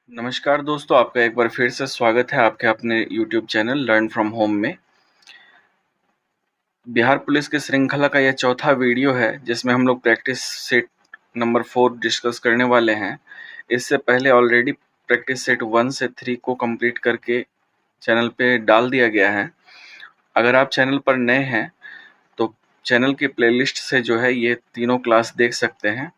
नमस्कार दोस्तों, आपका एक बार फिर से स्वागत है आपके अपने YouTube channel learn from home में। बिहार पुलिस की श्रृंखला का यह चौथा वीडियो है जिसमें हम लोग प्रैक्टिस सेट नंबर 4 डिस्कस करने वाले हैं। इससे पहले ऑलरेडी प्रैक्टिस सेट 1 से 3 को कंप्लीट करके चैनल पे डाल दिया गया है। अगर आप चैनल पर नए हैं तो चैनल की प्लेलिस्ट से जो है ये तीनों क्लास देख सकते हैं,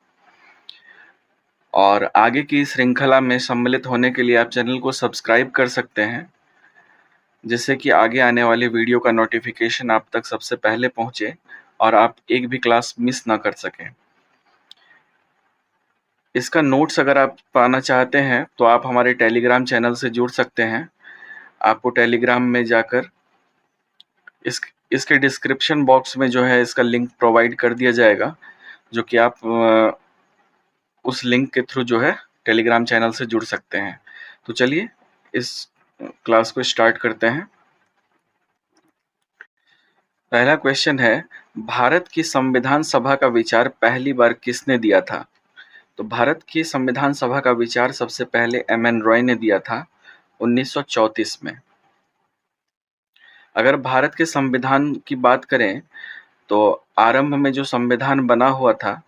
और आगे की श्रृंखला में सम्मिलित होने के लिए आप चैनल को सब्सक्राइब कर सकते हैं, जिससे कि आगे आने वाले वीडियो का नोटिफिकेशन आप तक सबसे पहले पहुंचे और आप एक भी क्लास मिस ना कर सकें। इसका नोट्स अगर आप पाना चाहते हैं तो आप हमारे टेलीग्राम चैनल से जुड़ सकते हैं। आपको टेलीग्राम में जाकर इसके डिस्क्रिप्शन बॉक्स में जो है इसका लिंक प्रोवाइड कर दिया जाएगा, जो कि आप उस लिंक के थ्रू जो है टेलीग्राम चैनल से जुड़ सकते हैं। तो चलिए इस क्लास को स्टार्ट करते हैं। पहला क्वेश्चन है, भारत की संविधान सभा का विचार पहली बार किसने दिया था? तो भारत की संविधान सभा का विचार सबसे पहले एम.एन. रॉय ने दिया था 1934 में। अगर भारत के संविधान की बात करें तो आरंभ में जो संविधान बना हुआ था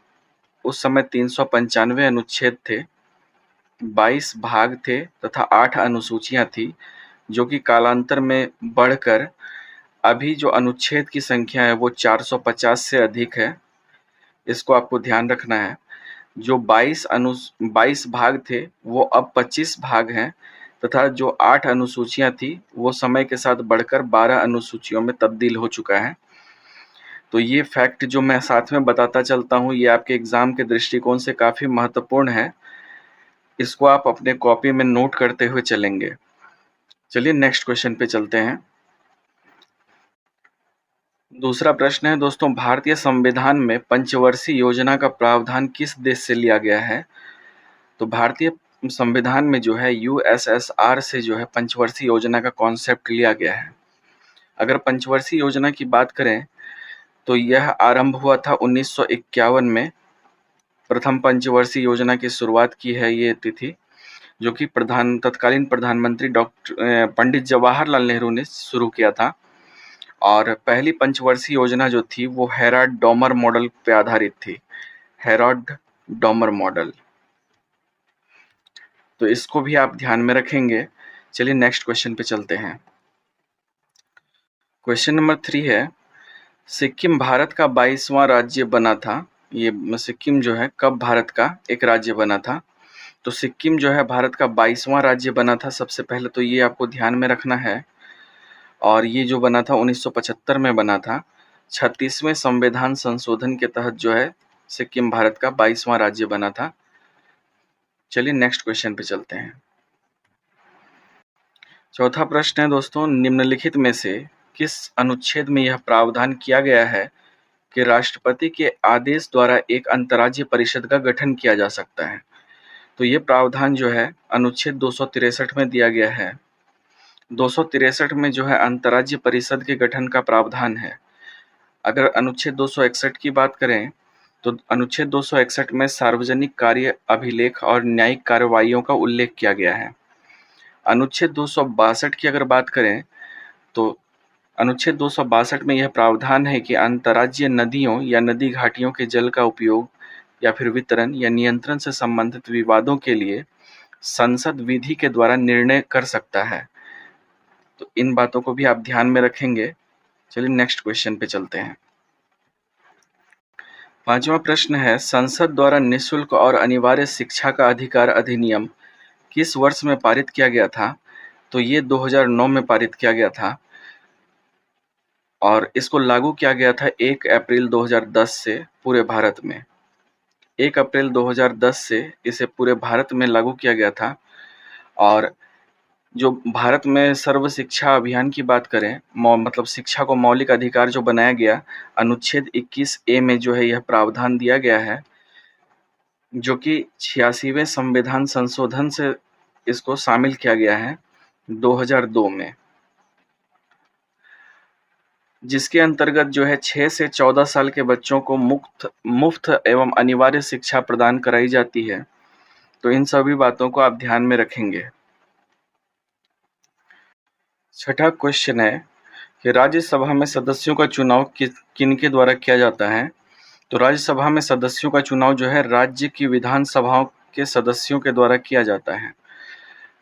उस समय 395 अनुच्छेद थे, 22 भाग थे तथा 8 अनुसूचियां थी, जो कि कालांतर में बढ़कर अभी जो अनुच्छेद की संख्या है वो 450 से अधिक है। इसको आपको ध्यान रखना है। जो 22 भाग थे वो अब 25 भाग हैं, तथा जो 8 अनुसूचियां थी वो समय के साथ बढ़कर 12 अनुसूचियों में तब्दील हो चुका है। तो ये फैक्ट जो मैं साथ में बताता चलता हूँ ये आपके एग्जाम के दृष्टिकोण से काफ़ी महत्वपूर्ण है। इसको आप अपने कॉपी में नोट करते हुए चलेंगे। चलिए नेक्स्ट क्वेश्चन पे चलते हैं। दूसरा प्रश्न है दोस्तों, भारतीय संविधान में पंचवर्षीय योजना का प्रावधान किस देश से लिया गया है? तो भारतीय संविधान में जो है यूएसएसआर से जो है पंचवर्षीय योजना का कॉन्सेप्ट लिया गया है। अगर पंचवर्षीय योजना की बात करें तो यह आरंभ हुआ था 1951 में। प्रथम पंचवर्षीय योजना की शुरुआत की है ये तिथि, जो कि तत्कालीन प्रधानमंत्री डॉक्टर पंडित जवाहरलाल नेहरू ने शुरू किया था। और पहली पंचवर्षीय योजना जो थी वो हेराल्ड डॉमर मॉडल पे आधारित थी। हेराल्ड डॉमर मॉडल, तो इसको भी आप ध्यान में रखेंगे। चलिए नेक्स्ट क्वेश्चन पे चलते हैं। क्वेश्चन नंबर 3 है, सिक्किम भारत का 22वां राज्य बना था। ये सिक्किम जो है कब भारत का एक राज्य बना था? तो सिक्किम जो है भारत का 22वां राज्य बना था सबसे पहले, तो ये आपको ध्यान में रखना है। और ये जो बना था 1975 में बना था। 36वें संविधान संशोधन के तहत जो है सिक्किम भारत का 22वां राज्य बना था। चलिए नेक्स्ट क्वेश्चन पे चलते हैं। चौथा प्रश्न है दोस्तों, निम्नलिखित में से किस अनुच्छेद में यह प्रावधान किया गया है कि राष्ट्रपति के आदेश द्वारा एक अंतर्राज्यीय परिषद का गठन किया जा सकता है? तो ये प्रावधान जो है अनुच्छेद 263 में दिया गया है। 263 में जो है अंतर्राज्यीय परिषद के गठन का प्रावधान है। अगर अनुच्छेद 261 की बात करें तो अनुच्छेद 261 में सार्वजनिक कार्य अभिलेख और न्यायिक कार्रवाइयों का उल्लेख किया गया है। अनुच्छेद 262 की अगर बात करें तो अनुच्छेद 262 में यह प्रावधान है कि अंतर्राज्यीय नदियों या नदी घाटियों के जल का उपयोग या फिर वितरण या नियंत्रण से संबंधित विवादों के लिए संसद विधि के द्वारा निर्णय कर सकता है। तो इन बातों को भी आप ध्यान में रखेंगे। चलिए नेक्स्ट क्वेश्चन पे चलते हैं। पांचवा प्रश्न है, संसद द्वारा निःशुल्क और अनिवार्य शिक्षा का अधिकार अधिनियम किस वर्ष में पारित किया गया था? तो ये 2009 में पारित किया गया था और इसको लागू किया गया था 1 अप्रैल 2010 से पूरे भारत में। 1 अप्रैल 2010 से इसे पूरे भारत में लागू किया गया था। और जो भारत में सर्व शिक्षा अभियान की बात करें, मतलब शिक्षा को मौलिक अधिकार जो बनाया गया, अनुच्छेद 21A में जो है यह प्रावधान दिया गया है, जो कि 86वें संविधान संशोधन से इसको शामिल किया गया है 2002 में, जिसके अंतर्गत जो है 6 से 14 साल के बच्चों को मुफ्त एवं अनिवार्य शिक्षा प्रदान कराई जाती है। तो इन सभी बातों को आप ध्यान में रखेंगे। छठा क्वेश्चन है कि राज्यसभा में सदस्यों का चुनाव किनके द्वारा किया जाता है? तो राज्यसभा में सदस्यों का चुनाव जो है राज्य की विधानसभाओं के सदस्यों के द्वारा किया जाता है।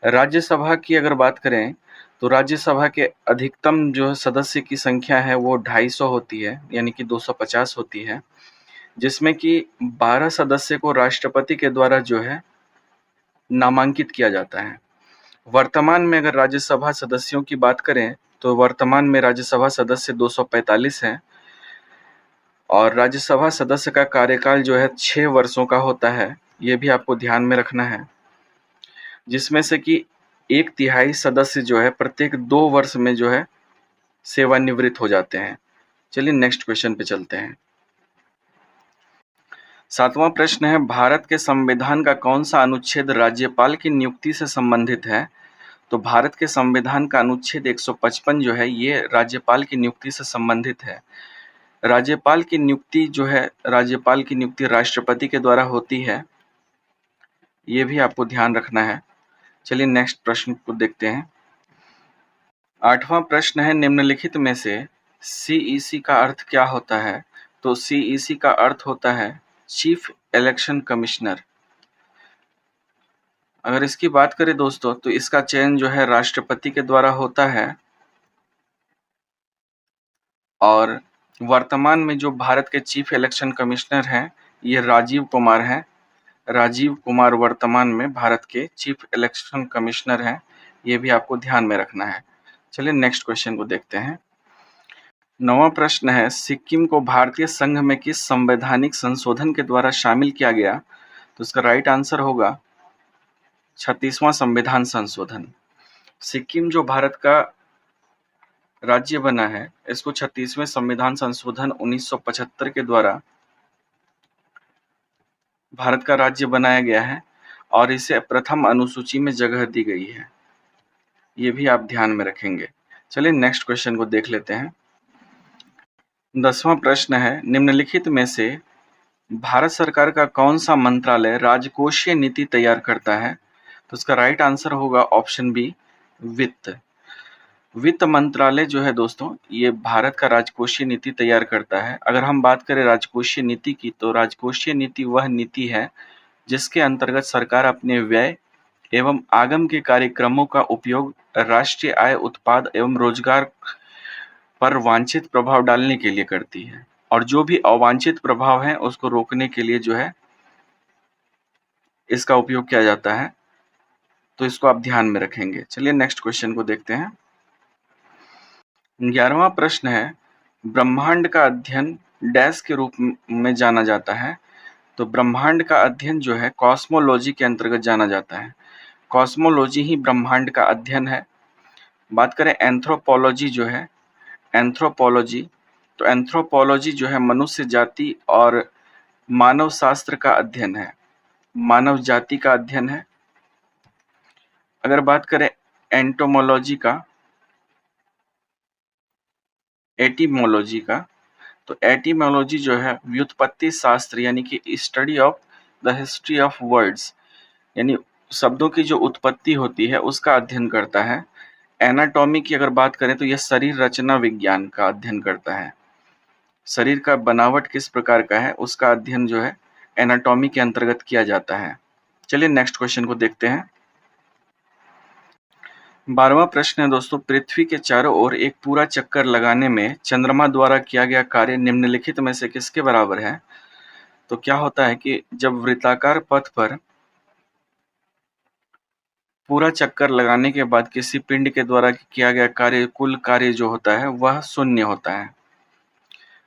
राज्यसभा की अगर बात करें तो राज्यसभा के अधिकतम जो सदस्य की संख्या है वो 250 होती है, यानी कि 250 होती है, जिसमें कि 12 सदस्य को राष्ट्रपति के द्वारा जो है नामांकित किया जाता है। वर्तमान में अगर राज्यसभा सदस्यों की बात करें तो वर्तमान में राज्यसभा सदस्य 245 हैं और राज्यसभा सदस्य का कार्यकाल जो है 6 वर्षों का होता है। ये भी आपको ध्यान में रखना है, जिसमें से कि 1/3 सदस्य जो है प्रत्येक 2 वर्ष में जो है सेवानिवृत्त हो जाते हैं। चलिए नेक्स्ट क्वेश्चन पे चलते हैं। 7वां प्रश्न है, भारत के संविधान का कौन सा अनुच्छेद राज्यपाल की नियुक्ति से संबंधित है? तो भारत के संविधान का अनुच्छेद 155 जो है ये राज्यपाल की नियुक्ति से संबंधित है। राज्यपाल की नियुक्ति राष्ट्रपति के द्वारा होती है, ये भी आपको ध्यान रखना है। चलिए नेक्स्ट प्रश्न को देखते हैं। 8वां प्रश्न है, निम्नलिखित में से सीईसी का अर्थ क्या होता है? तो सीईसी का अर्थ होता है चीफ इलेक्शन कमिश्नर। अगर इसकी बात करें दोस्तों तो इसका चयन जो है राष्ट्रपति के द्वारा होता है और वर्तमान में जो भारत के चीफ इलेक्शन कमिश्नर हैं ये राजीव कुमार हैं। राजीव कुमार वर्तमान में भारत के चीफ इलेक्शन कमिश्नर हैं, ये भी आपको ध्यान में रखना है। चलिए नेक्स्ट क्वेश्चन को देखते हैं। 9वां प्रश्न है, सिक्किम को भारतीय संघ में किस संवैधानिक संशोधन के द्वारा शामिल किया गया? तो इसका राइट आंसर होगा 36वां संविधान संशोधन। सिक्किम जो भारत का राज्य बना है, इसको 36वें संविधान संशोधन 1975 के द्वारा भारत का राज्य बनाया गया है और इसे प्रथम अनुसूची में जगह दी गई है, ये भी आप ध्यान में रखेंगे। चलिए नेक्स्ट क्वेश्चन को देख लेते हैं। 10वां प्रश्न है, निम्नलिखित में से भारत सरकार का कौन सा मंत्रालय राजकोषीय नीति तैयार करता है? तो इसका राइट आंसर होगा ऑप्शन बी, वित्त। वित्त मंत्रालय जो है दोस्तों ये भारत का राजकोषीय नीति तैयार करता है। अगर हम बात करें राजकोषीय नीति की तो राजकोषीय नीति वह नीति है जिसके अंतर्गत सरकार अपने व्यय एवं आगम के कार्यक्रमों का उपयोग राष्ट्रीय आय, उत्पाद एवं रोजगार पर वांछित प्रभाव डालने के लिए करती है और जो भी अवांछित प्रभाव है उसको रोकने के लिए जो है इसका उपयोग किया जाता है, तो इसको आप ध्यान में रखेंगे। चलिए नेक्स्ट क्वेश्चन को देखते हैं। 11वां प्रश्न है, ब्रह्मांड का अध्ययन डैश के रूप में जाना जाता है? तो ब्रह्मांड का अध्ययन जो है कॉस्मोलॉजी के अंतर्गत जाना जाता है। कॉस्मोलॉजी ही ब्रह्मांड का अध्ययन है। बात करें एंथ्रोपोलॉजी जो है, एंथ्रोपोलॉजी तो एंथ्रोपोलॉजी जो है मनुष्य जाति और मानव शास्त्र का अध्ययन है, मानव जाति का अध्ययन है। अगर बात करें एंटोमोलॉजी का, एटिमोलॉजी का, तो एटिमोलॉजी जो है व्युत्पत्ति शास्त्र यानी कि study of the history of words, यानी शब्दों की जो उत्पत्ति होती है उसका अध्ययन करता है। एनाटॉमी की अगर बात करें तो यह शरीर रचना विज्ञान का अध्ययन करता है। शरीर का बनावट किस प्रकार का है उसका अध्ययन जो है एनाटॉमी के अंतर्गत किया जाता है। चलिए नेक्स्ट क्वेश्चन को देखते हैं। 12वां प्रश्न है दोस्तों, पृथ्वी के चारों ओर एक पूरा चक्कर लगाने में चंद्रमा द्वारा किया गया कार्य निम्नलिखित में से किसके बराबर है? तो क्या होता है कि जब वृत्ताकार पथ पर पूरा चक्कर लगाने के बाद किसी पिंड के द्वारा किया गया कार्य, कुल कार्य जो होता है वह शून्य होता है।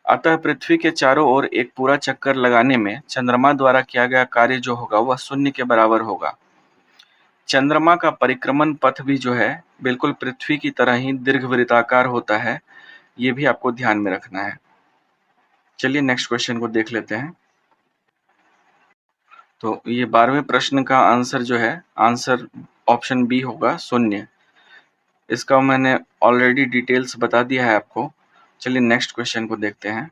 अतः पृथ्वी के चारों ओर एक पूरा चक्कर लगाने में चंद्रमा द्वारा किया गया कार्य जो होगा वह शून्य के बराबर होगा। चंद्रमा का परिक्रमण पथ भी जो है बिल्कुल पृथ्वी की तरह ही दीर्घवृत्ताकार होता है, ये भी आपको ध्यान में रखना है। चलिए नेक्स्ट क्वेश्चन को देख लेते हैं। तो ये 12वें प्रश्न का आंसर जो है, आंसर ऑप्शन बी होगा, शून्य। इसका मैंने ऑलरेडी डिटेल्स बता दिया है आपको। चलिए नेक्स्ट क्वेश्चन को देखते हैं।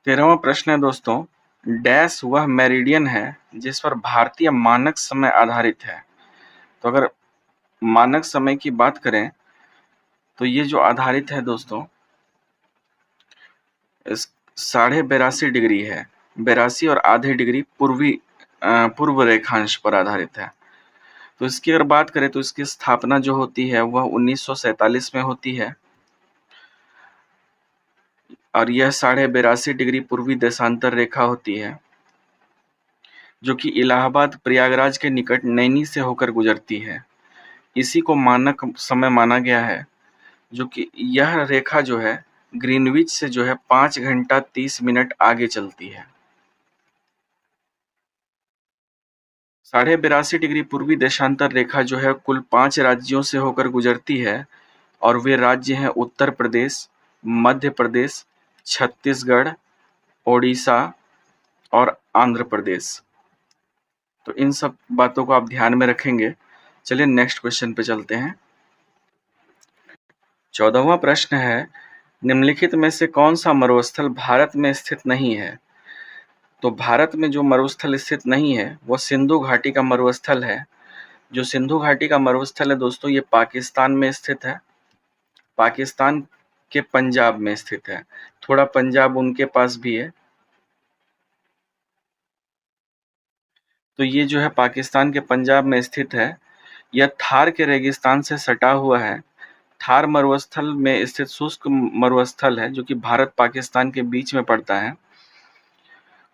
13वां प्रश्न है दोस्तों, डैश वह मेरिडियन है जिस पर भारतीय मानक समय आधारित है। तो अगर मानक समय की बात करें तो ये जो आधारित है दोस्तों, इस 82.5 डिग्री है। 82 और आधे डिग्री पूर्व रेखांश पर आधारित है। तो इसकी अगर बात करें तो इसकी स्थापना जो होती है वह 1947 में होती है और यह 82.5 डिग्री पूर्वी देशांतर रेखा होती है जो कि इलाहाबाद प्रयागराज के निकट नैनी से होकर गुजरती है। इसी को मानक समय माना गया है, जो कि यह रेखा जो है ग्रीनविच से जो है 5 घंटा 30 मिनट आगे चलती है। 82.5 डिग्री पूर्वी देशांतर रेखा जो है कुल 5 राज्यों से होकर गुजरती है और वे राज्य हैं उत्तर प्रदेश, मध्य प्रदेश, छत्तीसगढ़, ओडिशा और आंध्र प्रदेश। तो इन सब बातों को आप ध्यान में रखेंगे। चलिए नेक्स्ट क्वेश्चन पे चलते हैं। 14वां प्रश्न है, निम्नलिखित में से कौन सा मरुस्थल भारत में स्थित नहीं है? तो भारत में जो मरुस्थल स्थित नहीं है वह सिंधु घाटी का मरुस्थल है। जो सिंधु घाटी का मरुस्थल है दोस्तों, ये पाकिस्तान में स्थित है। पाकिस्तान के पंजाब में स्थित है। थोड़ा पंजाब उनके पास भी है। तो ये जो है पाकिस्तान के पंजाब में स्थित है। यह थार के रेगिस्तान से सटा हुआ है। थार मरुस्थल में स्थित शुष्क मरुस्थल है जो कि भारत पाकिस्तान के बीच में पड़ता है।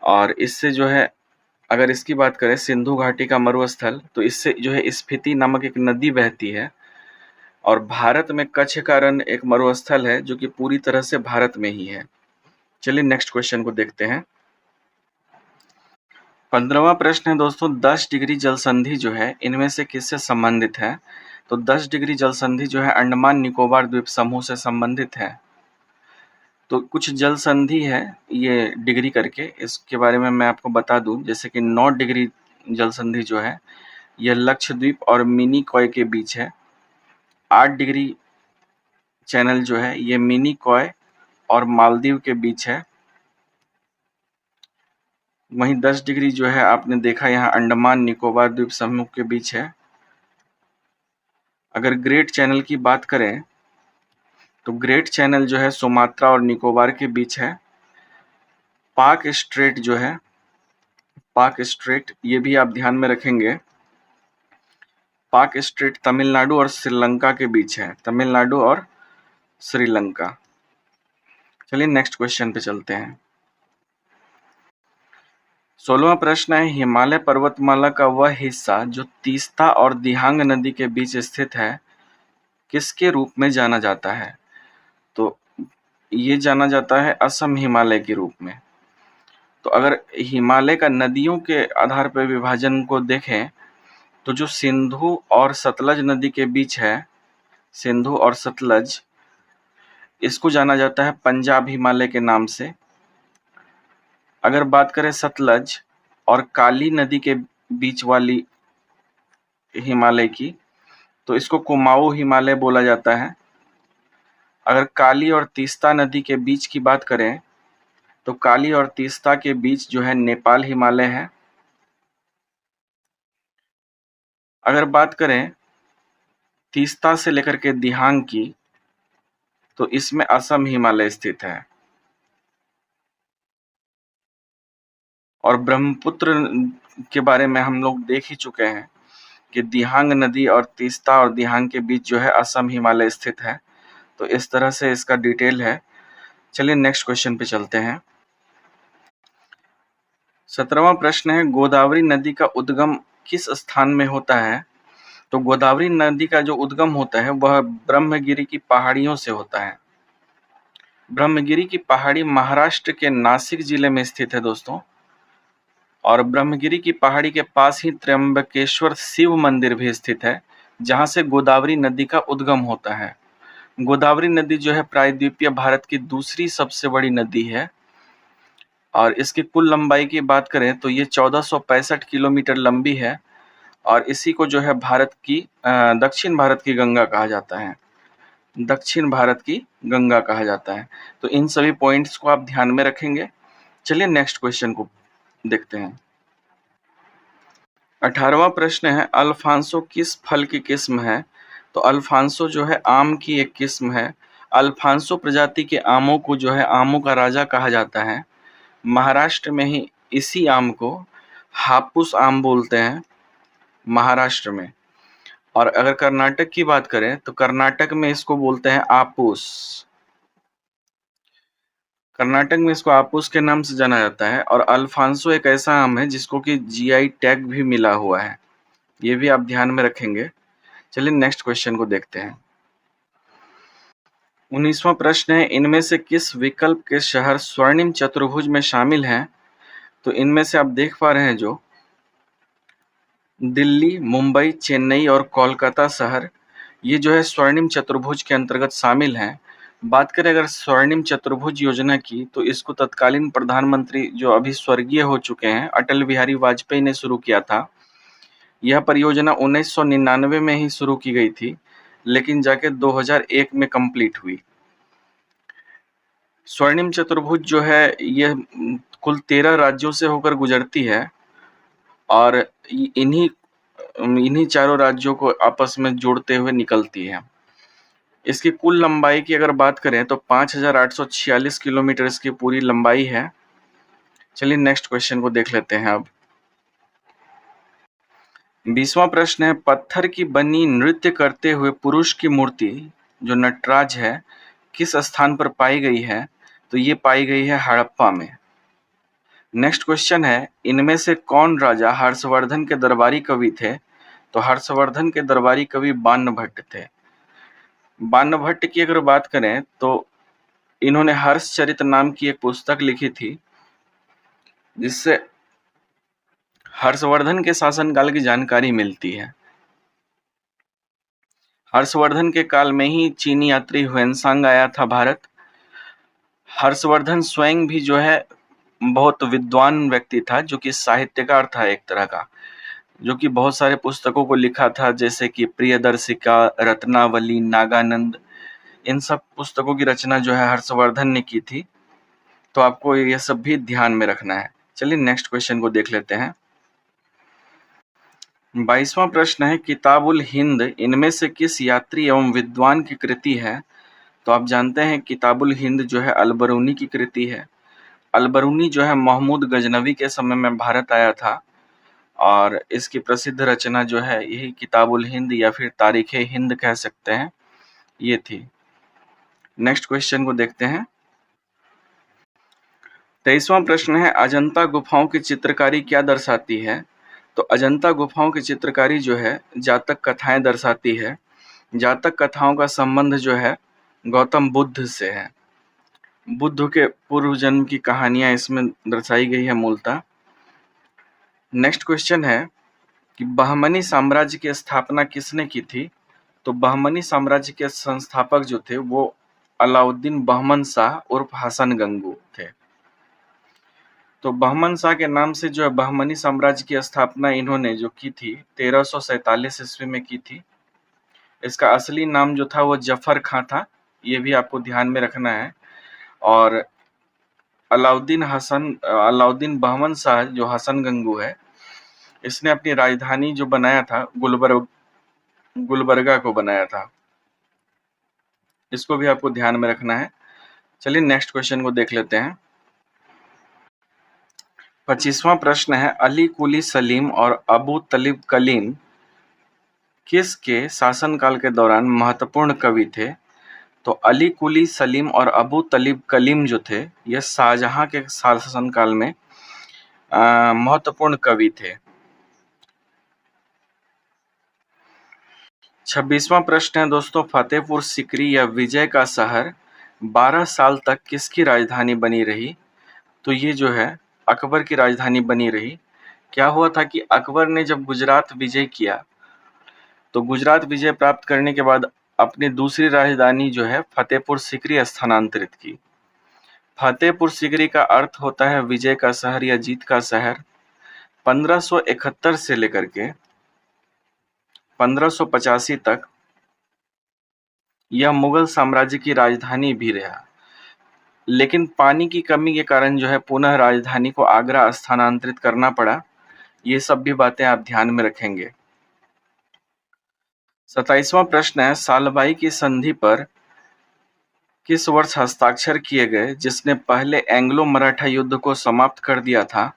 और इससे जो है, अगर इसकी बात करें सिंधु घाटी का मरुस्थल, तो इससे जो है स्पीति नामक एक नदी बहती है। और भारत में कच्छ का रण एक मरुस्थल है जो कि पूरी तरह से भारत में ही है। चलिए नेक्स्ट क्वेश्चन को देखते हैं। 15वां प्रश्न है दोस्तों, 10 डिग्री जल संधि जो है इनमें से किससे संबंधित है? तो 10 डिग्री जल संधि जो है अंडमान निकोबार द्वीप समूह से संबंधित है। तो कुछ जल संधि है ये डिग्री करके, इसके बारे में मैं आपको बता दूं। जैसे कि 9 डिग्री जल संधि जो है यह लक्षद्वीप और मिनिकॉय के बीच है। 8 डिग्री चैनल जो है ये मिनिकॉय और मालदीव के बीच है। वहीं 10 डिग्री जो है आपने देखा यहाँ अंडमान निकोबार द्वीप समूह के बीच है। अगर ग्रेट चैनल की बात करें तो ग्रेट चैनल जो है सुमात्रा और निकोबार के बीच है। पाक स्ट्रेट जो है, पाक स्ट्रेट ये भी आप ध्यान में रखेंगे। पाक स्ट्रेट तमिलनाडु और श्रीलंका के बीच है। तमिलनाडु और श्रीलंका। चलिए नेक्स्ट क्वेश्चन पे चलते हैं। 16वां प्रश्न है, हिमालय पर्वतमाला का वह हिस्सा जो तीस्ता और दिहांग नदी के बीच स्थित है किसके रूप में जाना जाता है? तो ये जाना जाता है असम हिमालय के रूप में। तो अगर हिमालय का नदियों के आधार पर विभाजन को देखें तो जो सिंधु और सतलज नदी के बीच है, सिंधु और सतलज, इसको जाना जाता है पंजाब हिमालय के नाम से। अगर बात करें सतलज और काली नदी के बीच वाली हिमालय की, तो इसको कुमाऊं हिमालय बोला जाता है। अगर काली और तीस्ता नदी के बीच की बात करें तो काली और तीस्ता के बीच जो है नेपाल हिमालय है। अगर बात करें तीस्ता से लेकर के दिहांग की, तो इसमें असम हिमालय स्थित है। और ब्रह्मपुत्र के बारे में हम लोग देख ही चुके हैं कि दिहांग नदी और तीस्ता और दिहांग के बीच जो है असम हिमालय स्थित है। तो इस तरह से इसका डिटेल है। चलिए नेक्स्ट क्वेश्चन पे चलते हैं। 17वां प्रश्न है, गोदावरी नदी का उद्गम किस स्थान में होता है? तो गोदावरी नदी का जो उद्गम होता है वह ब्रह्मगिरी की पहाड़ियों से होता है। ब्रह्मगिरी की पहाड़ी महाराष्ट्र के नासिक जिले में स्थित है दोस्तों। और ब्रह्मगिरी की पहाड़ी के पास ही त्र्यंबकेश्वर शिव मंदिर भी स्थित है, जहां से गोदावरी नदी का उद्गम होता है। गोदावरी नदी जो है प्रायद्वीपीय भारत की दूसरी सबसे बड़ी नदी है और इसकी कुल लंबाई की बात करें तो ये 1465 किलोमीटर लंबी है। और इसी को जो है दक्षिण भारत की गंगा कहा जाता है। दक्षिण भारत की गंगा कहा जाता है। तो इन सभी पॉइंट्स को आप ध्यान में रखेंगे। चलिए नेक्स्ट क्वेश्चन को देखते हैं। 18वां प्रश्न है, अल्फांसो किस फल की किस्म है? तो अल्फांसो जो है आम की एक किस्म है। अल्फांसो प्रजाति के आमों को जो है आमों का राजा कहा जाता है। महाराष्ट्र में ही इसी आम को हापुस आम बोलते हैं, महाराष्ट्र में। और अगर कर्नाटक की बात करें तो कर्नाटक में इसको बोलते हैं आपूस। कर्नाटक में इसको आपूस के नाम से जाना जाता है। और अल्फांसो एक ऐसा आम है जिसको कि जीआई टैग भी मिला हुआ है, ये भी आप ध्यान में रखेंगे। चलिए नेक्स्ट क्वेश्चन को देखते हैं। 19वां प्रश्न है, इनमें से किस विकल्प के शहर स्वर्णिम चतुर्भुज में शामिल हैं? तो इनमें से आप देख पा रहे हैं जो दिल्ली, मुंबई, चेन्नई और कोलकाता शहर, ये जो है स्वर्णिम चतुर्भुज के अंतर्गत शामिल हैं। बात करें अगर स्वर्णिम चतुर्भुज योजना की, तो इसको तत्कालीन प्रधानमंत्री जो अभी स्वर्गीय हो चुके हैं अटल बिहारी वाजपेयी ने शुरू किया था। यह परियोजना 1999 में ही शुरू की गई थी, लेकिन जाके 2001 में कंप्लीट हुई। स्वर्णिम चतुर्भुज जो है यह कुल 13 राज्यों से होकर गुजरती है और इन्हीं इन्हीं चारों राज्यों को आपस में जोड़ते हुए निकलती है। इसकी कुल लंबाई की अगर बात करें तो 5,846 किलोमीटर इसकी पूरी लंबाई है। चलिए नेक्स्ट क्वेश्चन को देख लेते हैं अब। 20वां प्रश्न है, पत्थर की बनी नृत्य करते हुए पुरुष की मूर्ति जो नटराज है किस स्थान पर पाई गई है? तो ये पाई गई है हड़प्पा में। नेक्स्ट क्वेश्चन है, इनमें से कौन राजा हर्षवर्धन के दरबारी कवि थे? तो हर्षवर्धन के दरबारी कवि बाणभट्ट थे। बाणभट्ट की अगर बात करें तो इन्होंने हर्षचरित नाम की एक पुस्तक लिखी थी, जिससे हर्षवर्धन के शासनकाल की जानकारी मिलती है। हर्षवर्धन के काल में ही चीनी यात्री ह्वेनसांग आया था भारत। हर्षवर्धन स्वयं भी जो है बहुत विद्वान व्यक्ति था, जो कि साहित्यकार था एक तरह का, जो कि बहुत सारे पुस्तकों को लिखा था, जैसे कि प्रियदर्शिका, रत्नावली, नागानंद। इन सब पुस्तकों की रचना जो है हर्षवर्धन ने की थी। तो आपको ये सब भी ध्यान में रखना है। चलिए नेक्स्ट क्वेश्चन को देख लेते हैं। 22वां प्रश्न है, किताबुल हिंद इनमें से किस यात्री एवं विद्वान की कृति है? तो आप जानते हैं किताबुल हिंद जो है अलबरूनी की कृति है। अलबरूनी जो है महमूद गजनवी के समय में भारत आया था और इसकी प्रसिद्ध रचना जो है यही किताबुल हिंद या फिर तारीख हिंद कह सकते हैं, ये थी। नेक्स्ट क्वेश्चन को देखते हैं। 23वां प्रश्न है, अजंता गुफाओं की चित्रकारी क्या दर्शाती है? तो अजंता गुफाओं की चित्रकारी जो है जातक कथाएं दर्शाती है। जातक कथाओं का संबंध जो है गौतम बुद्ध से है। बुद्ध के पूर्व जन्म की कहानियां इसमें दर्शाई गई है मूलतः। नेक्स्ट क्वेश्चन है कि बहमनी साम्राज्य की स्थापना किसने की थी? तो बहमनी साम्राज्य के संस्थापक जो थे वो अलाउद्दीन बहमन शाह उर्फ हसन गंगू थे। तो बहमन शाह के नाम से जो है बहमनी साम्राज्य की स्थापना इन्होंने जो की थी 1347 ईस्वी में की थी। इसका असली नाम जो था वो जफर खां था, ये भी आपको ध्यान में रखना है। और अलाउद्दीन बहमन शाह जो हसन गंगू है, इसने अपनी राजधानी जो बनाया था गुलबर्गा को बनाया था। इसको भी आपको ध्यान में रखना है। चलिए नेक्स्ट क्वेश्चन को देख लेते हैं। 25वां प्रश्न है, अली कुली सलीम और अबू तलिब कलीम किसके शासनकाल के दौरान महत्वपूर्ण कवि थे? तो अली कुली सलीम और अबू तलिब कलीम जो थे यह शाहजहां के शासनकाल में महत्वपूर्ण कवि थे। 26वां प्रश्न है दोस्तों, फतेहपुर सिकरी या विजय का शहर 12 साल तक किसकी राजधानी बनी रही? तो ये जो है अकबर की राजधानी बनी रही। क्या हुआ था कि अकबर ने जब गुजरात विजय किया, तो गुजरात विजय प्राप्त करने के बाद अपनी दूसरी राजधानी जो है फतेहपुर सिकरी स्थानांतरित की। फतेहपुर सिकरी का अर्थ होता है विजय का शहर या जीत का शहर। 1571 से लेकर के 1585 तक यह मुगल साम्राज्य की राजधानी भी रहा। लेकिन पानी की कमी के कारण जो है पुनः राजधानी को आगरा स्थानांतरित करना पड़ा। ये सब भी बातें आप ध्यान में रखेंगे। 27वां प्रश्न है, सालबाई की संधि पर किस वर्ष हस्ताक्षर किए गए जिसने पहले एंग्लो मराठा युद्ध को समाप्त कर दिया था?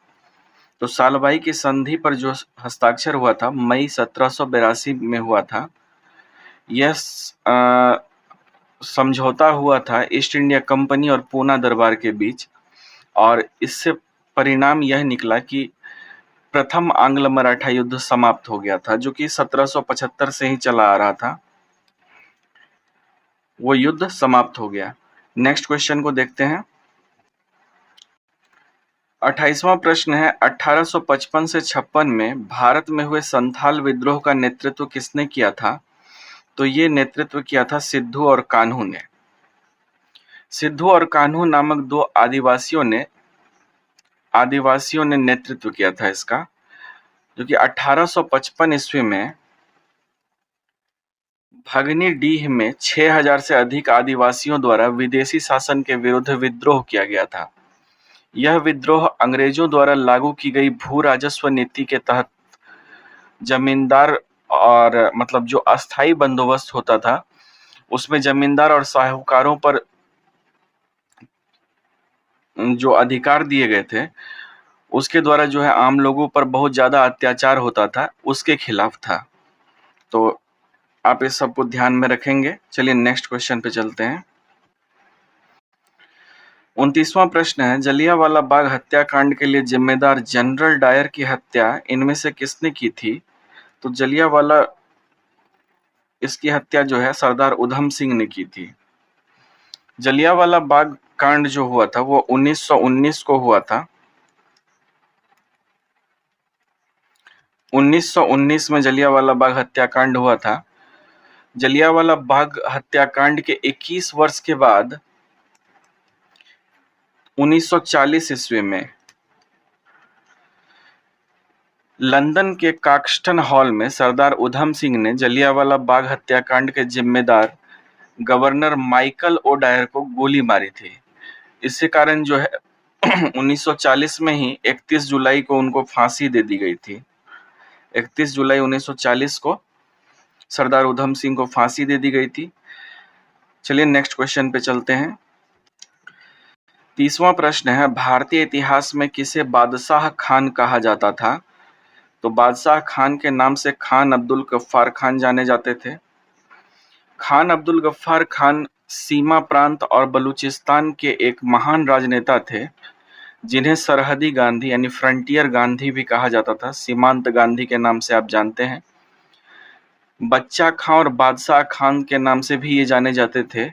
तो सालबाई की संधि पर जो हस्ताक्षर हुआ था मई 1782 में हुआ था। यह समझौता हुआ था ईस्ट इंडिया कंपनी और पूना दरबार के बीच, और इससे परिणाम यह निकला कि प्रथम आंग्ल मराठा युद्ध समाप्त हो गया था, जो कि 1775 से ही चला आ रहा था। वो युद्ध समाप्त हो गया। नेक्स्ट क्वेश्चन को देखते हैं। 28वां प्रश्न है, 1855 से 56 में भारत में हुए संथाल विद्रोह का नेतृत्व किसने किया था? तो ये नेतृत्व किया था सिद्धू और कान्हू ने। सिद्धू और कान्हू नामक दो आदिवासियों ने नेतृत्व किया था इसका, जो कि 1855 ईस्वी में भगनीडीह में 6000 से अधिक आदिवासियों द्वारा विदेशी शासन के विरुद्ध विद्रोह किया गया था। यह विद्रोह अंग्रेजों द्वारा लागू की गई भू राजस्व नीति के तहत जमींदार और मतलब जो अस्थायी बंदोबस्त होता था उसमें जमींदार और साहूकारों पर जो अधिकार दिए गए थे उसके द्वारा जो है आम लोगों पर बहुत ज्यादा अत्याचार होता था, उसके खिलाफ था। तो आप इस सबको ध्यान में रखेंगे। चलिए नेक्स्ट क्वेश्चन पे चलते हैं। 29वां प्रश्न है, जलियांवाला बाग हत्याकांड के लिए जिम्मेदार जनरल डायर की हत्या इनमें से किसने की थी? तो जलियांवाला इसकी हत्या जो है सरदार उधम सिंह ने की थी। जलियांवाला बाग कांड जो हुआ था वो 1919 को हुआ था। 1919 में जलियांवाला बाग हत्याकांड हुआ था। जलियांवाला बाग हत्याकांड के 21 वर्ष के बाद 1940 ईस्वी में लंदन के काक्सटन हॉल में सरदार उधम सिंह ने जलियांवाला बाग हत्याकांड के जिम्मेदार गवर्नर माइकल ओ डायर को गोली मारी थी। इसके कारण जो है 1940 में ही 31 जुलाई को उनको फांसी दे दी गई थी। 31 जुलाई 1940 को सरदार उधम सिंह को फांसी दे दी गई थी। चलिए नेक्स्ट क्वेश्चन पे चलते हैं। 30वां प्रश्न है, भारतीय इतिहास में किसे बादशाह खान कहा जाता था? तो बादशाह खान के नाम से खान अब्दुल गफ्फार खान जाने जाते थे। खान अब्दुल गफ्फार खान सीमा प्रांत और बलूचिस्तान के एक महान राजनेता थे, जिन्हें सरहदी गांधी यानी फ्रंटियर गांधी भी कहा जाता था। सीमांत गांधी के नाम से आप जानते हैं। बच्चा खां और बादशाह खान के नाम से भी ये जाने जाते थे।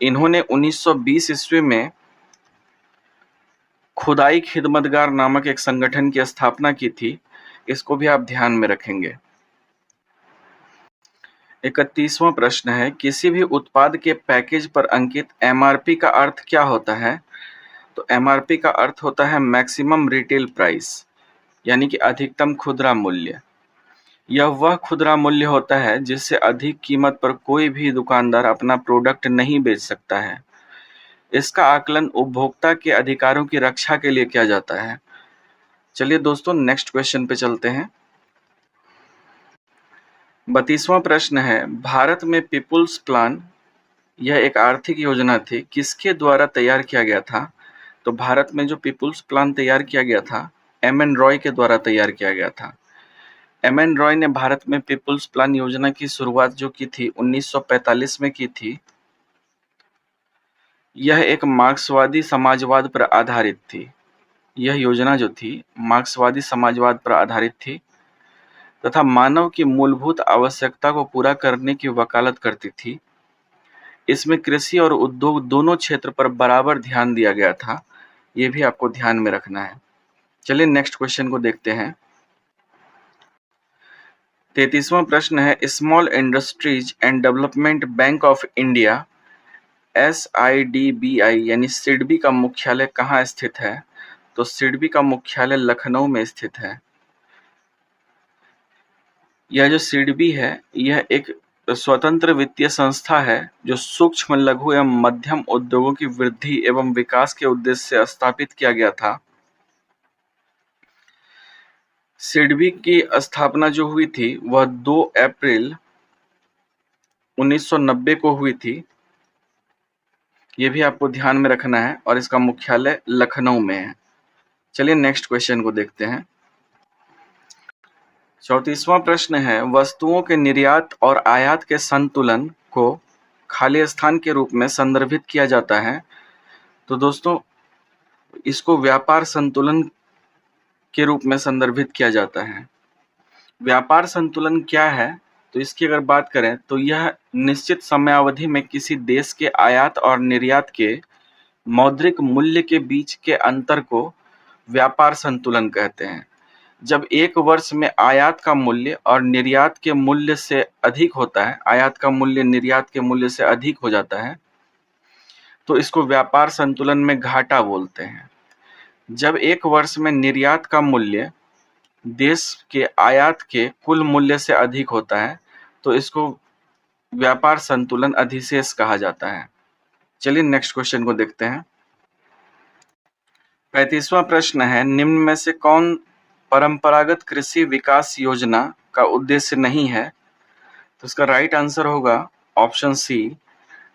इन्होंने 1920 ईस्वी में खुदाई खिदमतगार नामक एक संगठन की स्थापना की थी। इसको भी आप ध्यान में रखेंगे। 31वां प्रश्न है, किसी भी उत्पाद के पैकेज पर अंकित एमआरपी का अर्थ क्या होता है? तो एमआरपी का अर्थ होता है मैक्सिमम रिटेल प्राइस, यानी कि अधिकतम खुदरा मूल्य। यह वह खुदरा मूल्य होता है जिससे अधिक कीमत पर कोई भी दुकानदार अपना प्रोडक्ट नहीं बेच सकता है। इसका आकलन उपभोक्ता के अधिकारों की रक्षा के लिए किया जाता है। चलिए दोस्तों नेक्स्ट क्वेश्चन पे चलते हैं। 32वां प्रश्न है, भारत में पीपुल्स प्लान यह एक आर्थिक योजना थी, किसके द्वारा तैयार किया गया था? तो भारत में जो पीपुल्स प्लान तैयार किया गया था एम.एन. रॉय के द्वारा तैयार किया गया था। एम.एन. रॉय ने भारत में पीपुल्स प्लान योजना की शुरुआत जो की थी 1945 में की थी। यह एक मार्क्सवादी समाजवाद पर आधारित थी। यह योजना जो थी मार्क्सवादी समाजवाद पर आधारित थी तथा मानव की मूलभूत आवश्यकता को पूरा करने की वकालत करती थी। इसमें कृषि और उद्योग दोनों क्षेत्र पर बराबर ध्यान दिया गया था। यह भी आपको ध्यान में रखना है। चलिए नेक्स्ट क्वेश्चन को देखते हैं। 33वां प्रश्न है, small industries and development bank of India SIDBI यानी सिडबी का मुख्यालय कहाँ स्थित है? तो सिडबी का मुख्यालय लखनऊ में स्थित है। यह जो सिडबी है यह एक स्वतंत्र वित्तीय संस्था है जो सूक्ष्म, लघु एवं मध्यम उद्योगों की वृद्धि एवं विकास के उद्देश्य से स्थापित किया गया था। सिडबी की स्थापना जो हुई थी वह 2 अप्रैल 1990 को हुई थी। ये भी आपको ध्यान में रखना है और इसका मुख्यालय लखनऊ में है। चलिए नेक्स्ट क्वेश्चन को देखते हैं। 34वां प्रश्न है, वस्तुओं के निर्यात और आयात के संतुलन को खाली स्थान के रूप में संदर्भित किया जाता है। तो दोस्तों इसको व्यापार संतुलन के रूप में संदर्भित किया जाता है। व्यापार संतुलन क्या है? तो इसकी अगर बात करें तो यह निश्चित समयावधि में किसी देश के आयात और निर्यात के मौद्रिक मूल्य के बीच के अंतर को व्यापार संतुलन कहते हैं। जब एक वर्ष में आयात का मूल्य और निर्यात के मूल्य से अधिक होता है, आयात का मूल्य निर्यात के मूल्य से अधिक हो जाता है, तो इसको व्यापार संतुलन में घाटा बोलते हैं। जब एक वर्ष में निर्यात का मूल्य देश के आयात के कुल मूल्य से अधिक होता है, तो इसको व्यापार संतुलन अधिशेष कहा जाता है। चलिए नेक्स्ट क्वेश्चन को देखते हैं। 35वां प्रश्न है, निम्न में से कौन परंपरागत कृषि विकास योजना का उद्देश्य नहीं है? तो इसका राइट आंसर होगा ऑप्शन सी,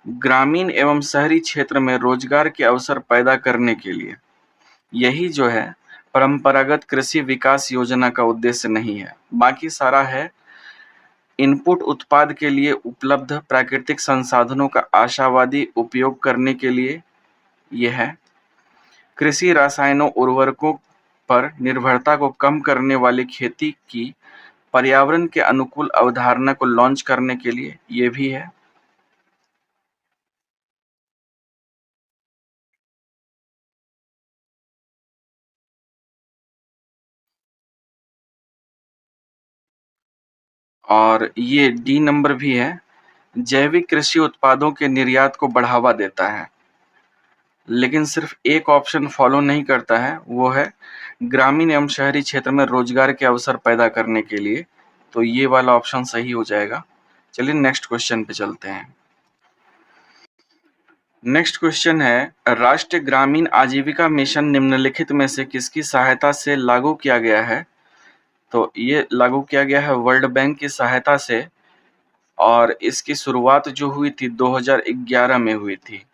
ग्रामीण एवं शहरी क्षेत्र में रोजगार के अवसर पैदा करने के लिए। यही जो है परंपरागत कृषि विकास योजना का उद्देश्य नहीं है। बाकी सारा है इनपुट उत्पाद के लिए उपलब्ध प्राकृतिक संसाधनों का आशावादी उपयोग करने के लिए। यह है कृषि रसायनों उर्वरकों पर निर्भरता को कम करने वाली खेती की पर्यावरण के अनुकूल अवधारणा को लॉन्च करने के लिए। ये भी है और ये डी नंबर भी है, जैविक कृषि उत्पादों के निर्यात को बढ़ावा देता है। लेकिन सिर्फ एक ऑप्शन फॉलो नहीं करता है, वो है ग्रामीण एवं शहरी क्षेत्र में रोजगार के अवसर पैदा करने के लिए। तो ये वाला ऑप्शन सही हो जाएगा। चलिए नेक्स्ट क्वेश्चन पे चलते हैं। नेक्स्ट क्वेश्चन है, राष्ट्रीय ग्रामीण आजीविका मिशन निम्नलिखित में से किसकी सहायता से लागू किया गया है? तो ये लागू किया गया है वर्ल्ड बैंक की सहायता से और इसकी शुरुआत जो हुई थी 2011 में हुई थी।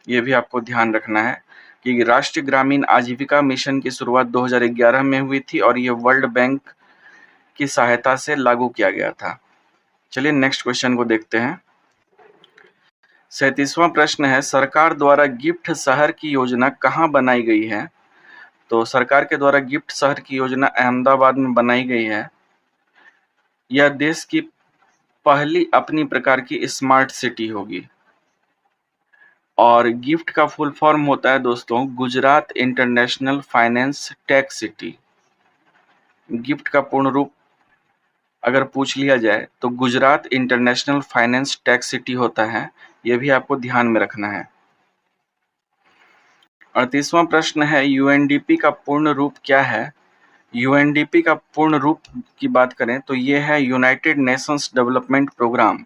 ये भी आपको ध्यान रखना है कि राष्ट्रीय ग्रामीण आजीविका मिशन की शुरुआत 2011 में हुई थी और ये वर्ल्ड बैंक की सहायता से लागू किया गया था। चलिए नेक्स्ट क्वेश्चन को देखते हैं। 37वां प्रश्न है, सरकार द्वारा गिफ्ट शहर की योजना कहाँ बनाई गई है? तो सरकार के द्वारा गिफ्ट शहर की योजना अहमदाबाद में बनाई गई है। यह देश की पहली अपनी प्रकार की स्मार्ट सिटी होगी और गिफ्ट का फुल फॉर्म होता है दोस्तों Gujarat international finance tech city. Gift का पूर्ण रूप अगर पूछ लिया जाए तो Gujarat international finance tech city होता है। यह भी आपको ध्यान में रखना है। 38वां प्रश्न है, यूएनडीपी का पूर्ण रूप क्या है? यूएनडीपी का पूर्ण रूप की बात करें तो ये है United Nations Development Programme.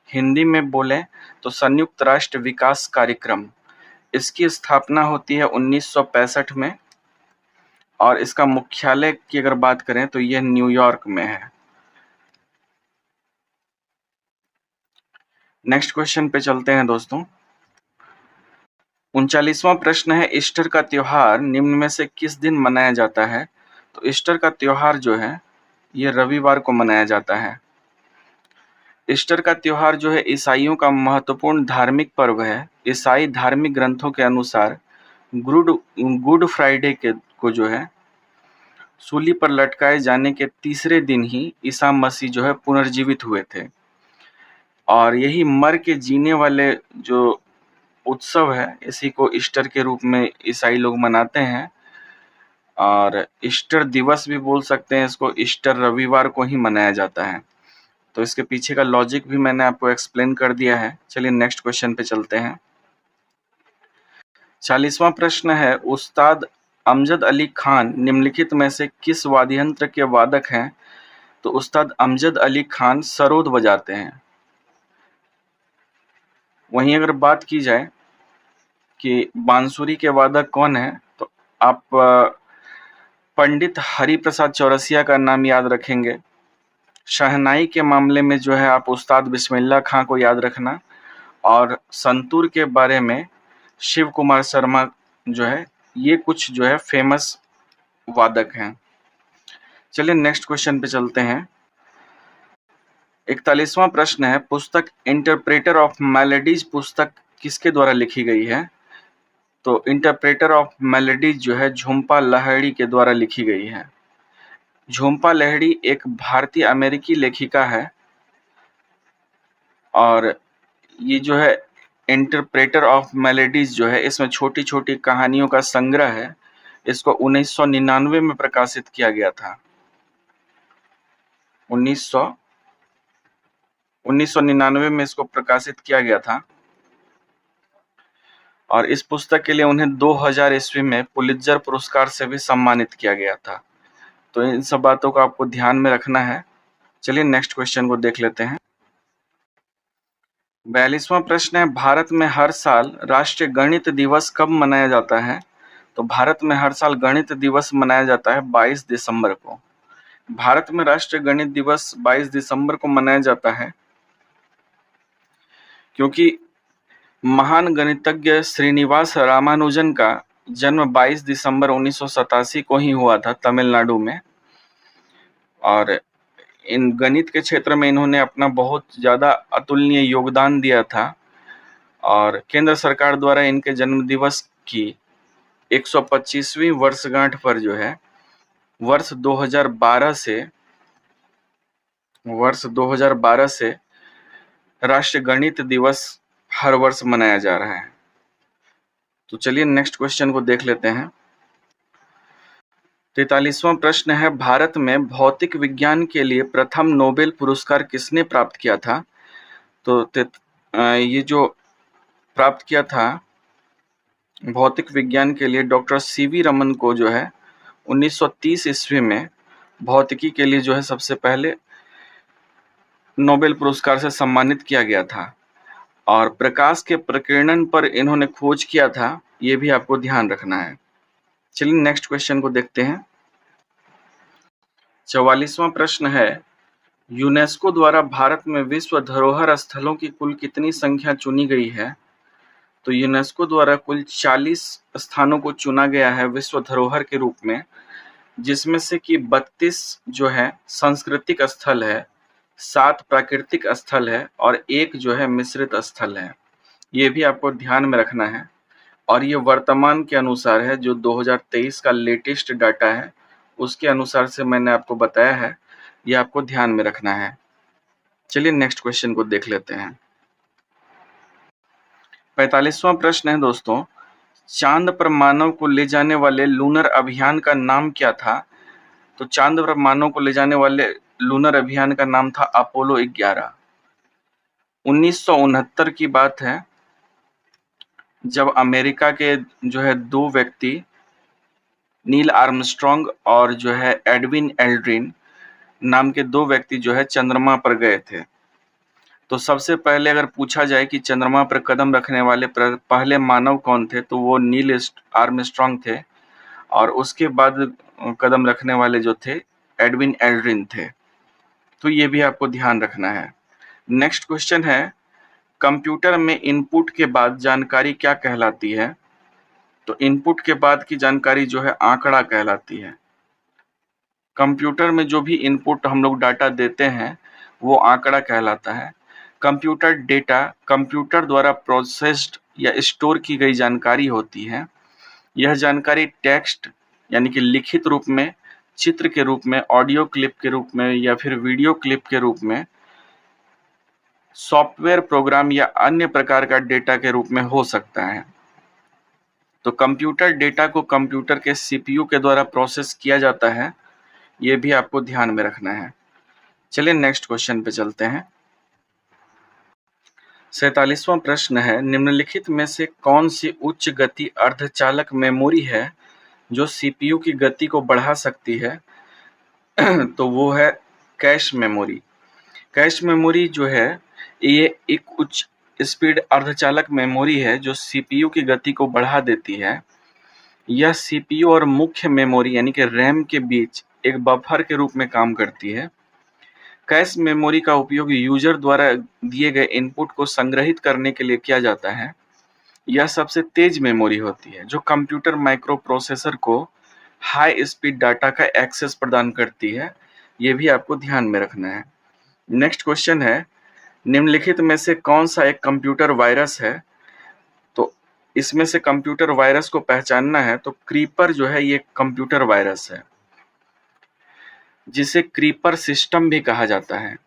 Hindi में बोले तो संयुक्त राष्ट्र विकास कार्यक्रम। इसकी स्थापना होती है 1965 में और इसका मुख्यालय की अगर बात करें तो यह न्यूयॉर्क में है। नेक्स्ट क्वेश्चन पे चलते हैं दोस्तों। 39वां प्रश्न है, ईस्टर का त्योहार निम्न में से किस दिन मनाया जाता है? तो ईस्टर का त्योहार जो है ये रविवार को मनाया जाता है। ईस्टर का त्योहार जो है ईसाइयों का महत्वपूर्ण धार्मिक पर्व है। ईसाई धार्मिक ग्रंथों के अनुसार गुड फ्राइडे को जो है सूली पर लटकाए जाने के तीसरे दिन ही ईसा मसीह जो है पुनर्जीवित हुए थे और यही मर के जीने वाले जो उत्सव है इसी को ईस्टर के रूप में ईसाई लोग मनाते हैं और ईस्टर दिवस भी बोल सकते हैं इसको। ईस्टर रविवार को ही मनाया जाता है। तो इसके पीछे का लॉजिक भी मैंने आपको एक्सप्लेन कर दिया है। चलिए नेक्स्ट क्वेश्चन पे चलते हैं। 40वां प्रश्न है, उस्ताद अमजद अली खान निम्नलिखित में से किस वाद्य यंत्र के वादक हैं? तो उस्ताद अमजद अली खान सरोद बजाते हैं। वहीं अगर बात की जाए कि बांसुरी के वादक कौन है, तो आप पंडित हरिप्रसाद चौरसिया का नाम याद रखेंगे। शहनाई के मामले में जो है आप उस्ताद बिस्मिल्लाह खां को याद रखना, और संतूर के बारे में शिव कुमार शर्मा जो है, ये कुछ जो है फेमस वादक हैं। चलिए नेक्स्ट क्वेश्चन पे चलते हैं। 41वां प्रश्न है, पुस्तक इंटरप्रेटर ऑफ मेलोडीज पुस्तक किसके द्वारा लिखी गई है? तो इंटरप्रेटर ऑफ मेलोडीज जो है झुम्पा लाहिड़ी के द्वारा लिखी गई है। झुम्पा लाहिड़ी एक भारतीय अमेरिकी लेखिका है, और ये जो है इंटरप्रेटर ऑफ मेलोडीज जो है, इसमें छोटी छोटी कहानियों का संग्रह है। इसको 1999 में प्रकाशित किया गया था। 1999 में इसको प्रकाशित किया गया था, और इस पुस्तक के लिए उन्हें 2000 ईस्वी में पुलित्जर पुरस्कार से भी सम्मानित किया गया था। तो इन सब बातों को आपको ध्यान में रखना है। चलिए नेक्स्ट क्वेश्चन को देख लेते हैं। 42वां प्रश्न है, भारत में हर साल राष्ट्रीय गणित दिवस कब मनाया जाता है? तो भारत में हर साल गणित दिवस मनाया जाता है 22 दिसंबर को। भारत में राष्ट्रीय गणित दिवस 22 दिसंबर को मनाया जाता है क्योंकि महान गणितज्ञ श्रीनिवास रामानुजन का जन्म 22 दिसंबर 1987 को ही हुआ था तमिलनाडु में, और इन गणित के क्षेत्र में इन्होंने अपना बहुत ज़्यादा अतुलनीय योगदान दिया था, और केंद्र सरकार द्वारा इनके जन्म दिवस की 125वीं वर्षगांठ पर जो है वर्ष 2012 से राष्ट्रीय गणित दिवस हर वर्ष मनाया जा रहा है। तो चलिए नेक्स्ट क्वेश्चन को देख लेते हैं। 43वां प्रश्न है, भारत में भौतिक विज्ञान के लिए प्रथम नोबेल पुरस्कार किसने प्राप्त किया था? तो ये जो प्राप्त किया था भौतिक विज्ञान के लिए डॉक्टर सीवी रमन को जो है 1930 ईस्वी में भौतिकी के लिए जो है सबसे पहले नोबेल पुरस्कार से सम्मानित किया गया था, और प्रकाश के प्रकीर्णन पर इन्होंने खोज किया था, ये भी आपको ध्यान रखना है। चलिए नेक्स्ट क्वेश्चन को देखते हैं। 44वां प्रश्न है, यूनेस्को द्वारा भारत में विश्व धरोहर स्थलों की कुल कितनी संख्या चुनी गई है? तो यूनेस्को द्वारा कुल 40 स्थानों को चुना गया है विश्व धरोहर के रूप में, जिसमें से कि 32 जो है सांस्कृतिक स्थल है, 7 प्राकृतिक स्थल है, और 1 जो है मिश्रित स्थल है। ये भी आपको ध्यान में रखना है, और ये वर्तमान के अनुसार है, जो 2023 का लेटेस्ट डाटा है उसके अनुसार से मैंने आपको बताया है, ये आपको ध्यान में रखना है। चलिए नेक्स्ट क्वेश्चन को देख लेते हैं। 45वां प्रश्न है दोस्तों, चांद पर मानव को ले जाने वाले लूनर अभियान का नाम क्या था? तो चांद पर मानव को ले जाने वाले लूनर अभियान का नाम था अपोलो 11। 1969 की बात है, जब अमेरिका के जो है 2 व्यक्ति नील आर्मस्ट्रॉन्ग और जो है एडविन एल्ड्रिन नाम के 2 व्यक्ति जो है चंद्रमा पर गए थे। तो सबसे पहले अगर पूछा जाए कि चंद्रमा पर कदम रखने वाले पहले मानव कौन थे, तो वो नील आर्मस्ट्रॉन्ग थे, और उसके बाद कदम रखने वाले जो थे एडविन एल्ड्रिन थे। तो ये भी आपको ध्यान रखना है। नेक्स्ट क्वेश्चन है, कंप्यूटर में इनपुट के बाद जानकारी क्या कहलाती है? तो इनपुट के बाद की जानकारी जो है आंकड़ा कहलाती है। कंप्यूटर में जो भी इनपुट हम लोग डाटा देते हैं वो आंकड़ा कहलाता है। कंप्यूटर डेटा कंप्यूटर द्वारा प्रोसेस्ड या स्टोर की गई जानकारी होती है। यह जानकारी टेक्स्ट यानी कि लिखित रूप में, चित्र के रूप में, ऑडियो क्लिप के रूप में, या फिर वीडियो क्लिप के रूप में, सॉफ्टवेयर प्रोग्राम या अन्य प्रकार का डेटा के रूप में हो सकता है। तो कंप्यूटर डेटा को कंप्यूटर के सीपीयू के द्वारा प्रोसेस किया जाता है, ये भी आपको ध्यान में रखना है। चलिए नेक्स्ट क्वेश्चन पे चलते हैं। 47वां प्रश्न है, निम्नलिखित में से कौन सी उच्च गति अर्धचालक मेमोरी है जो सीपीयू की गति को बढ़ा सकती है? तो वो है कैश मेमोरी। कैश मेमोरी जो है ये एक उच्च स्पीड अर्धचालक मेमोरी है जो सीपीयू की गति को बढ़ा देती है। यह सीपीयू और मुख्य मेमोरी यानी कि रैम के बीच एक बफर के रूप में काम करती है। कैश मेमोरी का उपयोग यूजर द्वारा दिए गए इनपुट को संग्रहित करने के लिए किया जाता है। यह सबसे तेज मेमोरी होती है जो कंप्यूटर माइक्रोप्रोसेसर को हाई स्पीड डाटा का एक्सेस प्रदान करती है। ये भी आपको ध्यान में रखना है। नेक्स्ट क्वेश्चन है, निम्नलिखित में से कौन सा एक कंप्यूटर वायरस है? तो इसमें से कंप्यूटर वायरस को पहचानना है तो क्रीपर जो है ये कंप्यूटर वायरस है, जिसे क्रीपर सिस्टम भी कहा जाता है।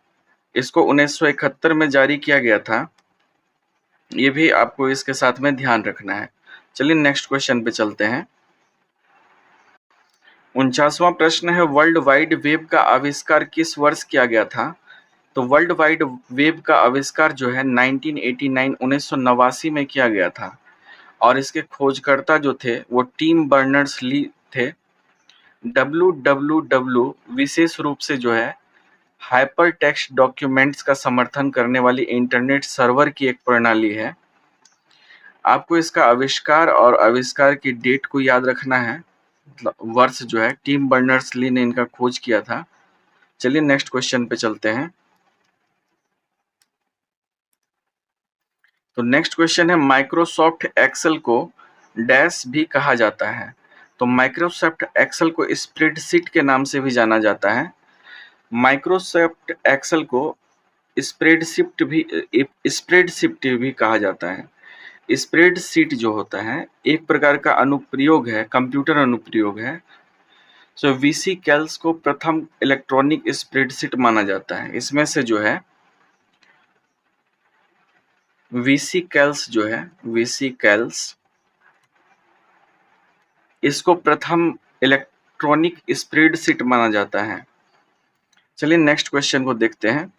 इसको 1971 में जारी किया गया था। ये भी आपको इसके साथ में ध्यान रखना है। चलिए नेक्स्ट क्वेश्चन पे चलते हैं। 49वां प्रश्न है, वर्ल्ड वाइड वेब का आविष्कार किस वर्ष किया गया था? तो वर्ल्ड वाइड वेब का आविष्कार जो है 1989 में किया गया था और इसके खोजकर्ता जो थे वो टिम बर्नर्स-ली थे। www विशेष रूप से जो है हाइपर टेक्स्ट डॉक्यूमेंट्स का समर्थन करने वाली इंटरनेट सर्वर की एक प्रणाली है। आपको इसका आविष्कार और आविष्कार की डेट को याद रखना है, मतलब वर्ष जो है टिम बर्नर्स-ली ने इनका खोज किया था। चलिए नेक्स्ट क्वेश्चन पे चलते हैं। तो नेक्स्ट क्वेश्चन है, माइक्रोसॉफ्ट एक्सेल को डैश भी कहा जाता है। तो माइक्रोसॉफ्ट एक्सेल को स्प्रेडशीट के नाम से भी जाना जाता है। माइक्रोसॉफ्ट एक्सेल को स्प्रेडशीट भी कहा जाता है। स्प्रेडशीट जो होता है एक प्रकार का अनुप्रयोग है, कंप्यूटर अनुप्रयोग है। सो वीसी कैल्स को प्रथम इलेक्ट्रॉनिक स्प्रेडशीट माना जाता है। इसमें से जो है वीसी कैल्स इसको प्रथम इलेक्ट्रॉनिक स्प्रेडशीट माना जाता है। चलिए नेक्स्ट क्वेश्चन को देखते हैं।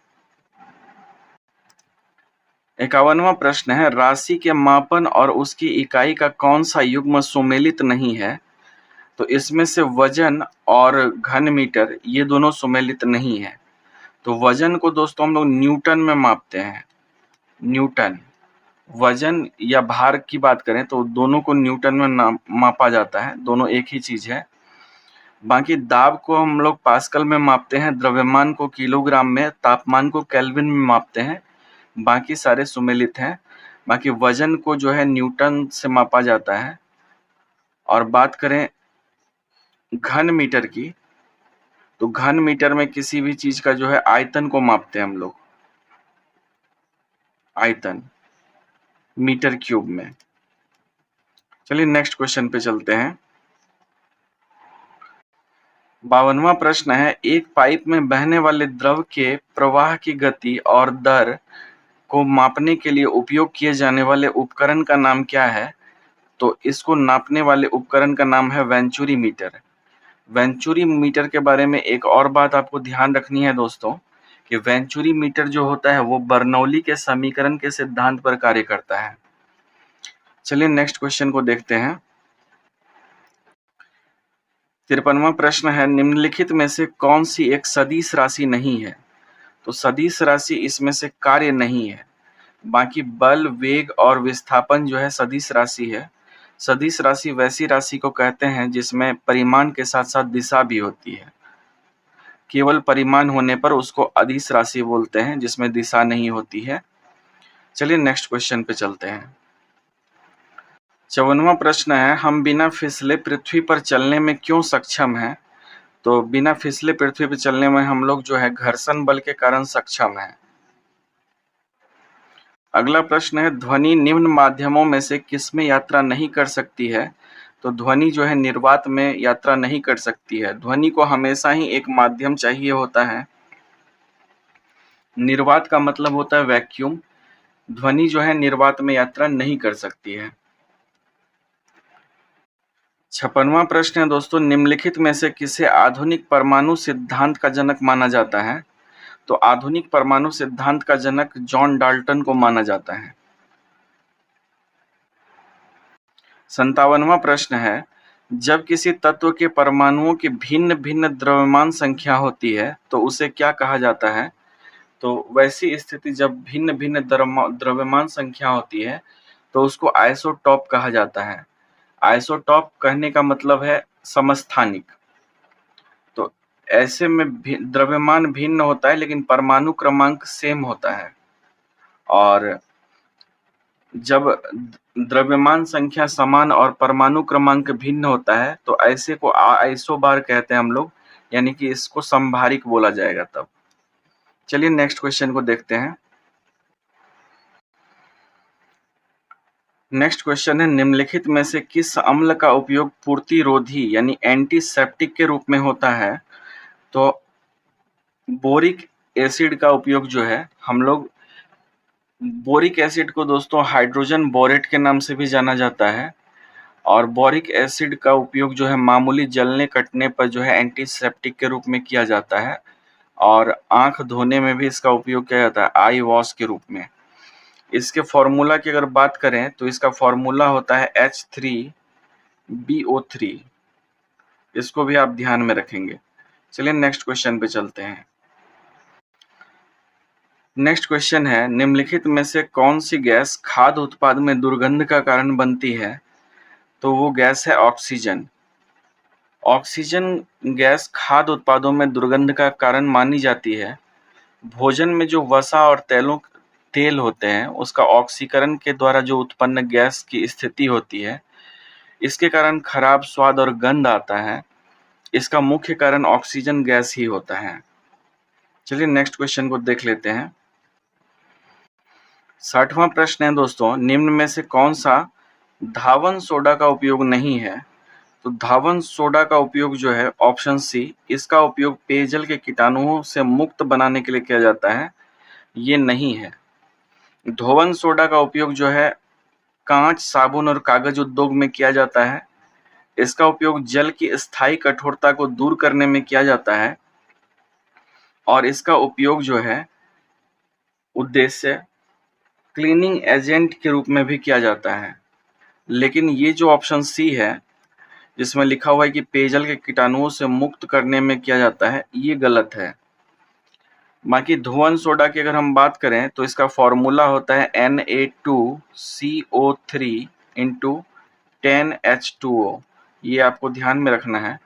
51वां प्रश्न है, राशि के मापन और उसकी इकाई का कौन सा युग्म सुमेलित नहीं है? तो इसमें से वजन और घन मीटर ये दोनों सुमेलित नहीं है। तो वजन को दोस्तों हम लोग न्यूटन में मापते हैं। न्यूटन, वजन या भार की बात करें तो दोनों को न्यूटन में मापा जाता है, दोनों एक ही चीज है। बाकी दाब को हम लोग पास्कल में मापते हैं, द्रव्यमान को किलोग्राम में, तापमान को केल्विन में मापते हैं। बाकी सारे सुमेलित हैं। बाकी वजन को जो है न्यूटन से मापा जाता है। और बात करें घन मीटर की, तो घन मीटर में किसी भी चीज का जो है आयतन को मापते हैं हम लोग, आयतन मीटर क्यूब में। चलिए नेक्स्ट क्वेश्चन पे चलते हैं। 52वां प्रश्न है, एक पाइप में बहने वाले द्रव के प्रवाह की गति और दर को मापने के लिए उपयोग किए जाने वाले उपकरण का नाम क्या है? तो इसको नापने वाले उपकरण का नाम है वेंचुरी मीटर। वेंचुरी मीटर के बारे में एक और बात आपको ध्यान रखनी है दोस्तों कि वेंचुरी मीटर जो होता है वो बर्नौली के समीकरण के सिद्धांत पर कार्य करता है। चलिए नेक्स्ट क्वेश्चन को देखते हैं। 53वां प्रश्न है, निम्नलिखित में से कौन सी एक सदिश राशि नहीं है? तो सदिश राशि इसमें से कार्य नहीं है। बाकी बल, वेग और विस्थापन जो है सदिश राशि है। सदिश राशि वैसी राशि को कहते हैं जिसमें परिमाण के साथ साथ दिशा भी होती है। केवल परिमाण होने पर उसको अदिश राशि बोलते हैं जिसमें दिशा नहीं होती है। चलिए नेक्स्ट क्वेश्चन पे चलते हैं। 54वां प्रश्न है, हम बिना फिसले पृथ्वी पर चलने में क्यों सक्षम हैं? तो बिना फिसले पृथ्वी पर चलने में हम लोग जो है घर्षण बल के कारण सक्षम हैं। अगला प्रश्न है, ध्वनि निम्न माध्यमों में से किसमें यात्रा नहीं कर सकती है? तो ध्वनि जो है निर्वात में यात्रा नहीं कर सकती है। ध्वनि को हमेशा ही एक माध्यम चाहिए होता है। निर्वात का मतलब होता है वैक्यूम। ध्वनि जो है निर्वात में यात्रा नहीं कर सकती है। 56वां प्रश्न है दोस्तों, निम्नलिखित में से किसे आधुनिक परमाणु सिद्धांत का जनक माना जाता है? तो आधुनिक परमाणु सिद्धांत का जनक जॉन डाल्टन को माना जाता है। 57वां प्रश्न है, जब किसी तत्व के परमाणुओं की भिन्न भिन्न द्रव्यमान संख्या होती है तो उसे क्या कहा जाता है? तो वैसी स्थिति जब भिन्न-भिन्न द्रव्यमान संख्या होती है, तो उसको आइसोटॉप कहा जाता है। आइसोटॉप कहने का मतलब है समस्थानिक। तो ऐसे में द्रव्यमान भिन्न होता है लेकिन परमाणु क्रमांक सेम होता है। और जब द्रव्यमान संख्या समान और परमाणु क्रमांक भिन्न होता है तो ऐसे को आइसोबार कहते हैं हम लोग, यानी कि इसको समभारिक बोला जाएगा तब। चलिए नेक्स्ट क्वेश्चन को देखते हैं। नेक्स्ट क्वेश्चन है, निम्नलिखित में से किस अम्ल का उपयोग पूर्तिरोधी यानी एंटीसेप्टिक के रूप में होता है? तो बोरिक एसिड का उपयोग जो है, हम लोग बोरिक एसिड को दोस्तों हाइड्रोजन बोरेट के नाम से भी जाना जाता है। और बोरिक एसिड का उपयोग जो है मामूली जलने कटने पर जो है एंटीसेप्टिक के रूप में किया जाता है। और आंख धोने में भी इसका उपयोग किया जाता है आई वॉश के रूप में। इसके फॉर्मूला की अगर बात करें तो इसका फॉर्मूला होता है H3BO3। इसको भी आप ध्यान में रखेंगे। चलिए नेक्स्ट क्वेश्चन पे चलते हैं। नेक्स्ट क्वेश्चन है, निम्नलिखित में से कौन सी गैस खाद्य उत्पाद में दुर्गंध का कारण बनती है? तो वो गैस है ऑक्सीजन। ऑक्सीजन गैस खाद्य उत्पादों में दुर्गंध का कारण मानी जाती है। भोजन में जो वसा और तेल होते हैं उसका ऑक्सीकरण के द्वारा जो उत्पन्न गैस की स्थिति होती है, इसके कारण खराब स्वाद और गंध आता है। इसका मुख्य कारण ऑक्सीजन गैस ही होता है। चलिए नेक्स्ट क्वेश्चन को देख लेते हैं। 60वां प्रश्न है दोस्तों, निम्न में से कौन सा धावन सोडा का उपयोग नहीं है? तो धावन सोडा का उपयोग जो है ऑप्शन सी, इसका उपयोग पेयजल के कीटाणुओं से मुक्त बनाने के लिए किया जाता है, ये नहीं है। धोवन सोडा का उपयोग जो है कांच, साबुन और कागज उद्योग में किया जाता है। इसका उपयोग जल की स्थायी कठोरता को दूर करने में किया जाता है। और इसका उपयोग जो है उद्देश्य क्लीनिंग एजेंट के रूप में भी किया जाता है। लेकिन ये जो ऑप्शन सी है जिसमें लिखा हुआ है कि पेयजल के कीटाणुओं से मुक्त करने में किया जाता है, ये गलत है। बाकी धोवन सोडा की अगर हम बात करें तो इसका फॉर्मूला होता है Na2CO3 इंटू 10H2O। ये आपको ध्यान में रखना है।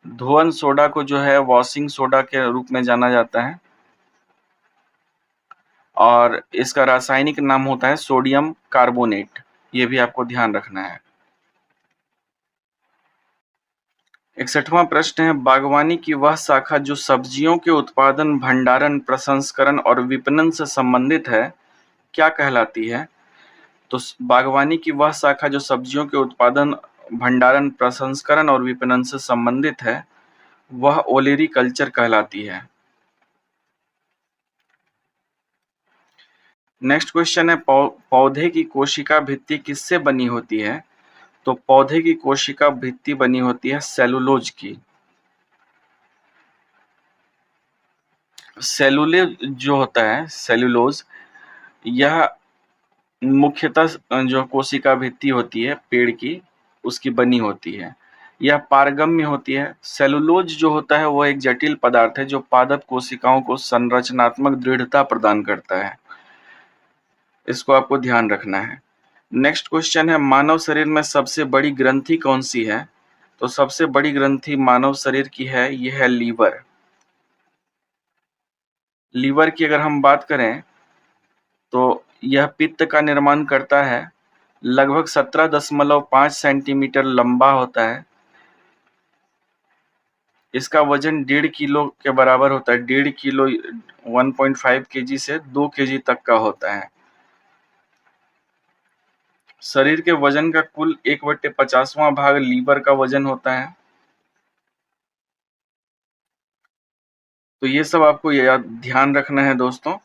धोवन सोडा को जो है वॉशिंग सोडा के रूप में जाना जाता है और इसका रासायनिक नाम होता है सोडियम कार्बोनेट। ये भी आपको ध्यान रखना है। 61वां प्रश्न है, बागवानी की वह शाखा जो सब्जियों के उत्पादन, भंडारण, प्रसंस्करण और विपणन से संबंधित है, क्या कहलाती है? तो बागवानी की वह शाखा जो सब्जियों के उत्पादन, भंडारण, प्रसंस्करण और विपणन से संबंधित है, वह ओलेरीकल्चर कहलाती है। नेक्स्ट क्वेश्चन है, पौधे की कोशिका भित्ति किससे बनी होती है? तो पौधे की कोशिका भित्ति बनी होती है सेलुलोज की। सेलुलोज जो होता है, सेलुलोज, यह मुख्यतः जो कोशिका भित्ति होती है पेड़ की, उसकी बनी होती है। यह पारगम्य होती है। सेलुलोज जो होता है वह एक जटिल पदार्थ है जो पादप कोशिकाओं को संरचनात्मक दृढ़ता प्रदान करता है। इसको आपको ध्यान रखना है। नेक्स्ट क्वेश्चन है, मानव शरीर में सबसे बड़ी ग्रंथि कौन सी है? तो सबसे बड़ी ग्रंथि मानव शरीर की है, यह है लीवर। लीवर की अगर हम बात करें तो यह पित्त का निर्माण करता है। लगभग 17.5 सेंटीमीटर लंबा होता है। इसका वजन 1.5 किलो के बराबर होता है। 1.5 किलो 1.5 केजी से 2 केजी तक का होता है। शरीर के वजन का कुल 1/50वां भाग लीवर का वजन होता है। तो ये सब आपको ध्यान रखना है दोस्तों।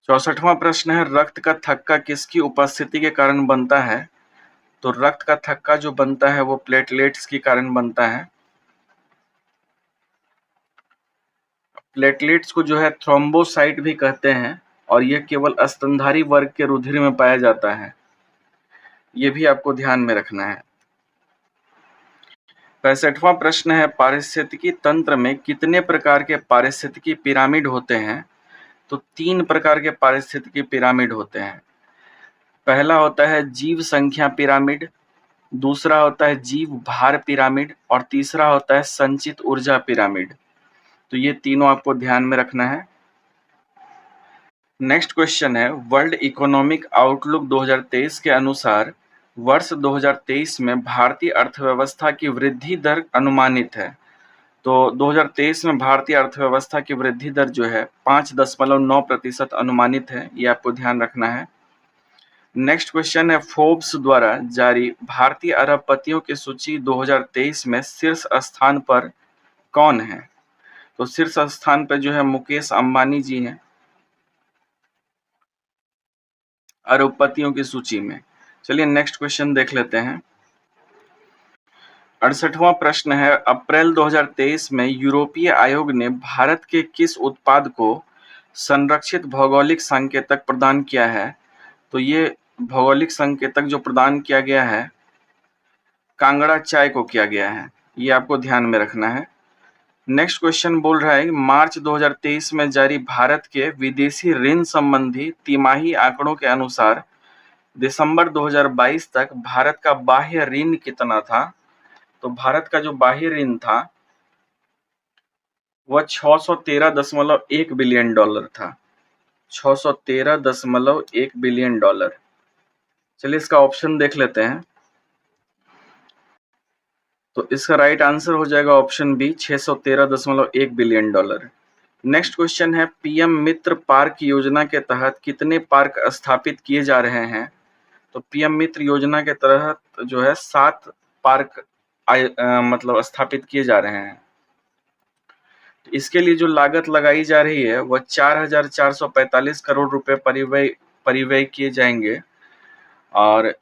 64वां प्रश्न है, रक्त का थक्का किसकी उपस्थिति के कारण बनता है? तो रक्त का थक्का जो बनता है वो प्लेटलेट्स के कारण बनता है। प्लेटलेट्स को जो है थ्रोम्बोसाइट भी कहते हैं और यह केवल स्तनधारी वर्ग के रुधिर में पाया जाता है। ये भी आपको ध्यान में रखना है। 65वां प्रश्न है, पारिस्थितिकी तंत्र में कितने प्रकार के पारिस्थितिकी पिरामिड होते हैं? तो 3 प्रकार के पारिस्थितिकी पिरामिड होते हैं। पहला होता है जीव संख्या पिरामिड, दूसरा होता है जीव भार पिरामिड और तीसरा होता है संचित ऊर्जा पिरामिड। तो ये तीनों आपको ध्यान में रखना है। नेक्स्ट क्वेश्चन है, वर्ल्ड इकोनॉमिक आउटलुक 2023 के अनुसार वर्ष 2023 में भारतीय अर्थव्यवस्था की वृद्धि दर अनुमानित है। तो 2023 में भारतीय अर्थव्यवस्था की वृद्धि दर जो है 5.9% अनुमानित है, ये आपको ध्यान रखना है। नेक्स्ट क्वेश्चन है, फोर्ब्स द्वारा जारी भारतीय अरबपतियों की सूची 2023 में शीर्ष स्थान पर कौन है? तो शीर्ष स्थान पर जो है मुकेश अंबानी जी हैं अरबपतियों की सूची में। चलिए नेक्स्ट क्वेश्चन देख लेते हैं। 68वां प्रश्न है, अप्रैल 2023 में यूरोपीय आयोग ने भारत के किस उत्पाद को संरक्षित भौगोलिक संकेतक प्रदान किया है? तो ये भौगोलिक संकेतक जो प्रदान किया गया है कांगड़ा चाय को किया गया है, ये आपको ध्यान में रखना है। नेक्स्ट क्वेश्चन बोल रहा है, मार्च 2023 में जारी भारत के विदेशी ऋण संबंधी तिमाही आंकड़ों के अनुसार दिसंबर 2022 तक भारत का बाह्य ऋण कितना था? तो भारत का जो बाह्य ऋण था वह $613.1 बिलियन था। $613.1 बिलियन। चलिए इसका ऑप्शन देख लेते हैं। तो इसका राइट आंसर हो जाएगा option B, $613.1 billion. Next question है, पीएम मित्र पार्क योजना के तहत कितने पार्क स्थापित किए जा रहे हैं? तो पीएम मित्र योजना के तहत जो है 7 पार्क मतलब स्थापित किए जा रहे हैं। तो इसके लिए जो लागत लगाई जा रही है वह 4,445 करोड़ रुपए परिव्यय किए जाएंगे और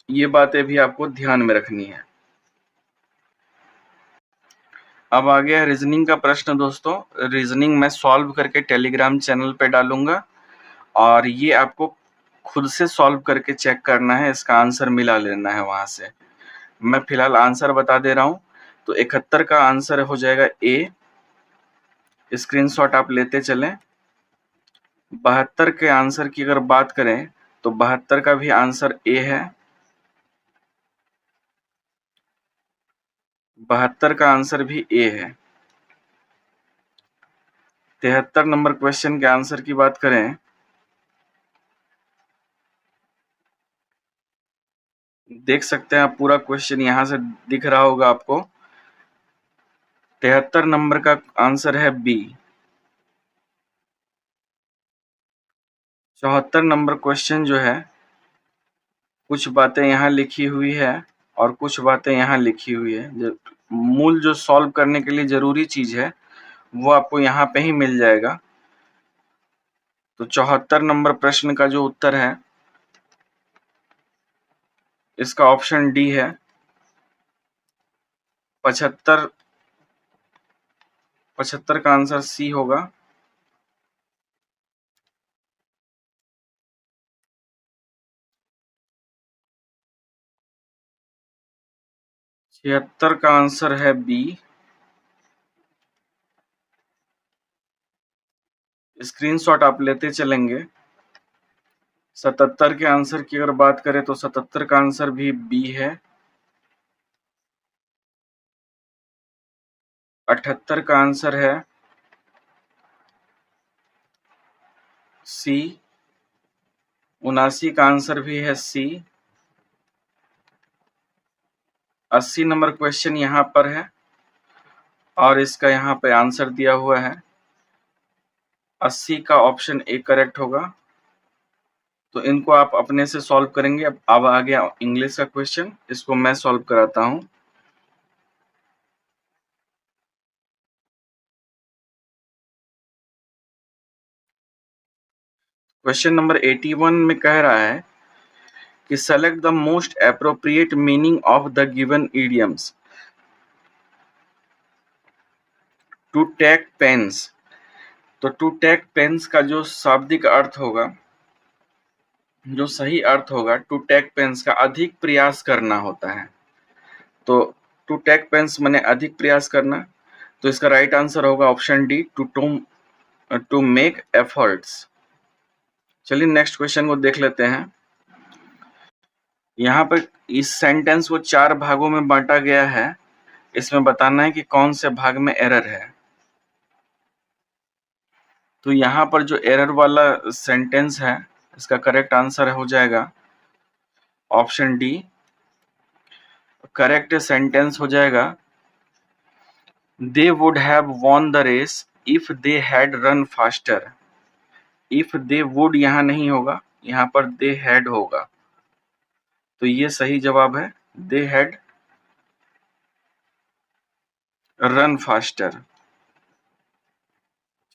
ये बातें भी आपको ध्यान में रखनी है। अब आ गया रीजनिंग का प्रश्न दोस्तों। रीजनिंग मैं सॉल्व करके टेलीग्राम चैनल पे डालूंगा और ये आपको खुद से सॉल्व करके चेक करना है, इसका आंसर मिला लेना है वहां से। मैं फिलहाल आंसर बता दे रहा हूं। तो 71 का आंसर हो जाएगा ए, स्क्रीनशॉट आप लेते चलें। 72 के आंसर की अगर बात करें तो 72 का भी आंसर ए है। 72 का आंसर भी ए है। 73 नंबर क्वेश्चन के आंसर की बात करें, देख सकते हैं आप पूरा क्वेश्चन यहां से दिख रहा होगा आपको। 73 नंबर का आंसर है बी। 74 नंबर क्वेश्चन जो है कुछ बातें यहाँ लिखी हुई है और कुछ बातें यहाँ लिखी हुई है। जो मूल जो सॉल्व करने के लिए जरूरी चीज है वो आपको यहाँ पे ही मिल जाएगा। तो 74 नंबर प्रश्न का जो उत्तर है इसका ऑप्शन डी है। 75 का आंसर सी होगा। छिहत्तर का आंसर है बी। स्क्रीनशॉट आप लेते चलेंगे। 77 के आंसर की अगर बात करें तो 77 का आंसर भी बी है। 78 का आंसर है सी। 79 का आंसर भी है सी। 80 नंबर क्वेश्चन यहाँ पर है और इसका यहाँ पे आंसर दिया हुआ है। 80 का ऑप्शन ए करेक्ट होगा। तो इनको आप अपने से सॉल्व करेंगे। अब आ गया इंग्लिश का क्वेश्चन, इसको मैं सॉल्व कराता हूं। क्वेश्चन नंबर 81 में कह रहा है कि select the most appropriate meaning of the given idioms. To take pains. तो टू टेक पेन्स का जो शाब्दिक अर्थ होगा, जो सही अर्थ होगा, टू टेक पेन्स का अधिक प्रयास करना होता है। तो टू टेक पेन्स माने अधिक प्रयास करना, तो इसका राइट आंसर होगा option D, to make efforts. चलिए नेक्स्ट क्वेश्चन को देख लेते हैं। यहाँ पर इस सेंटेंस को 4 भागों में बांटा गया है, इसमें बताना है कि कौन से भाग में एरर है। तो यहाँ पर जो एरर वाला सेंटेंस है, इसका करेक्ट आंसर हो जाएगा ऑप्शन डी। करेक्ट सेंटेंस हो जाएगा they would have won the race if they had run faster. If they would यहाँ नहीं होगा, यहाँ पर दे हैड होगा, तो ये सही जवाब है, दे हैड रन फास्टर।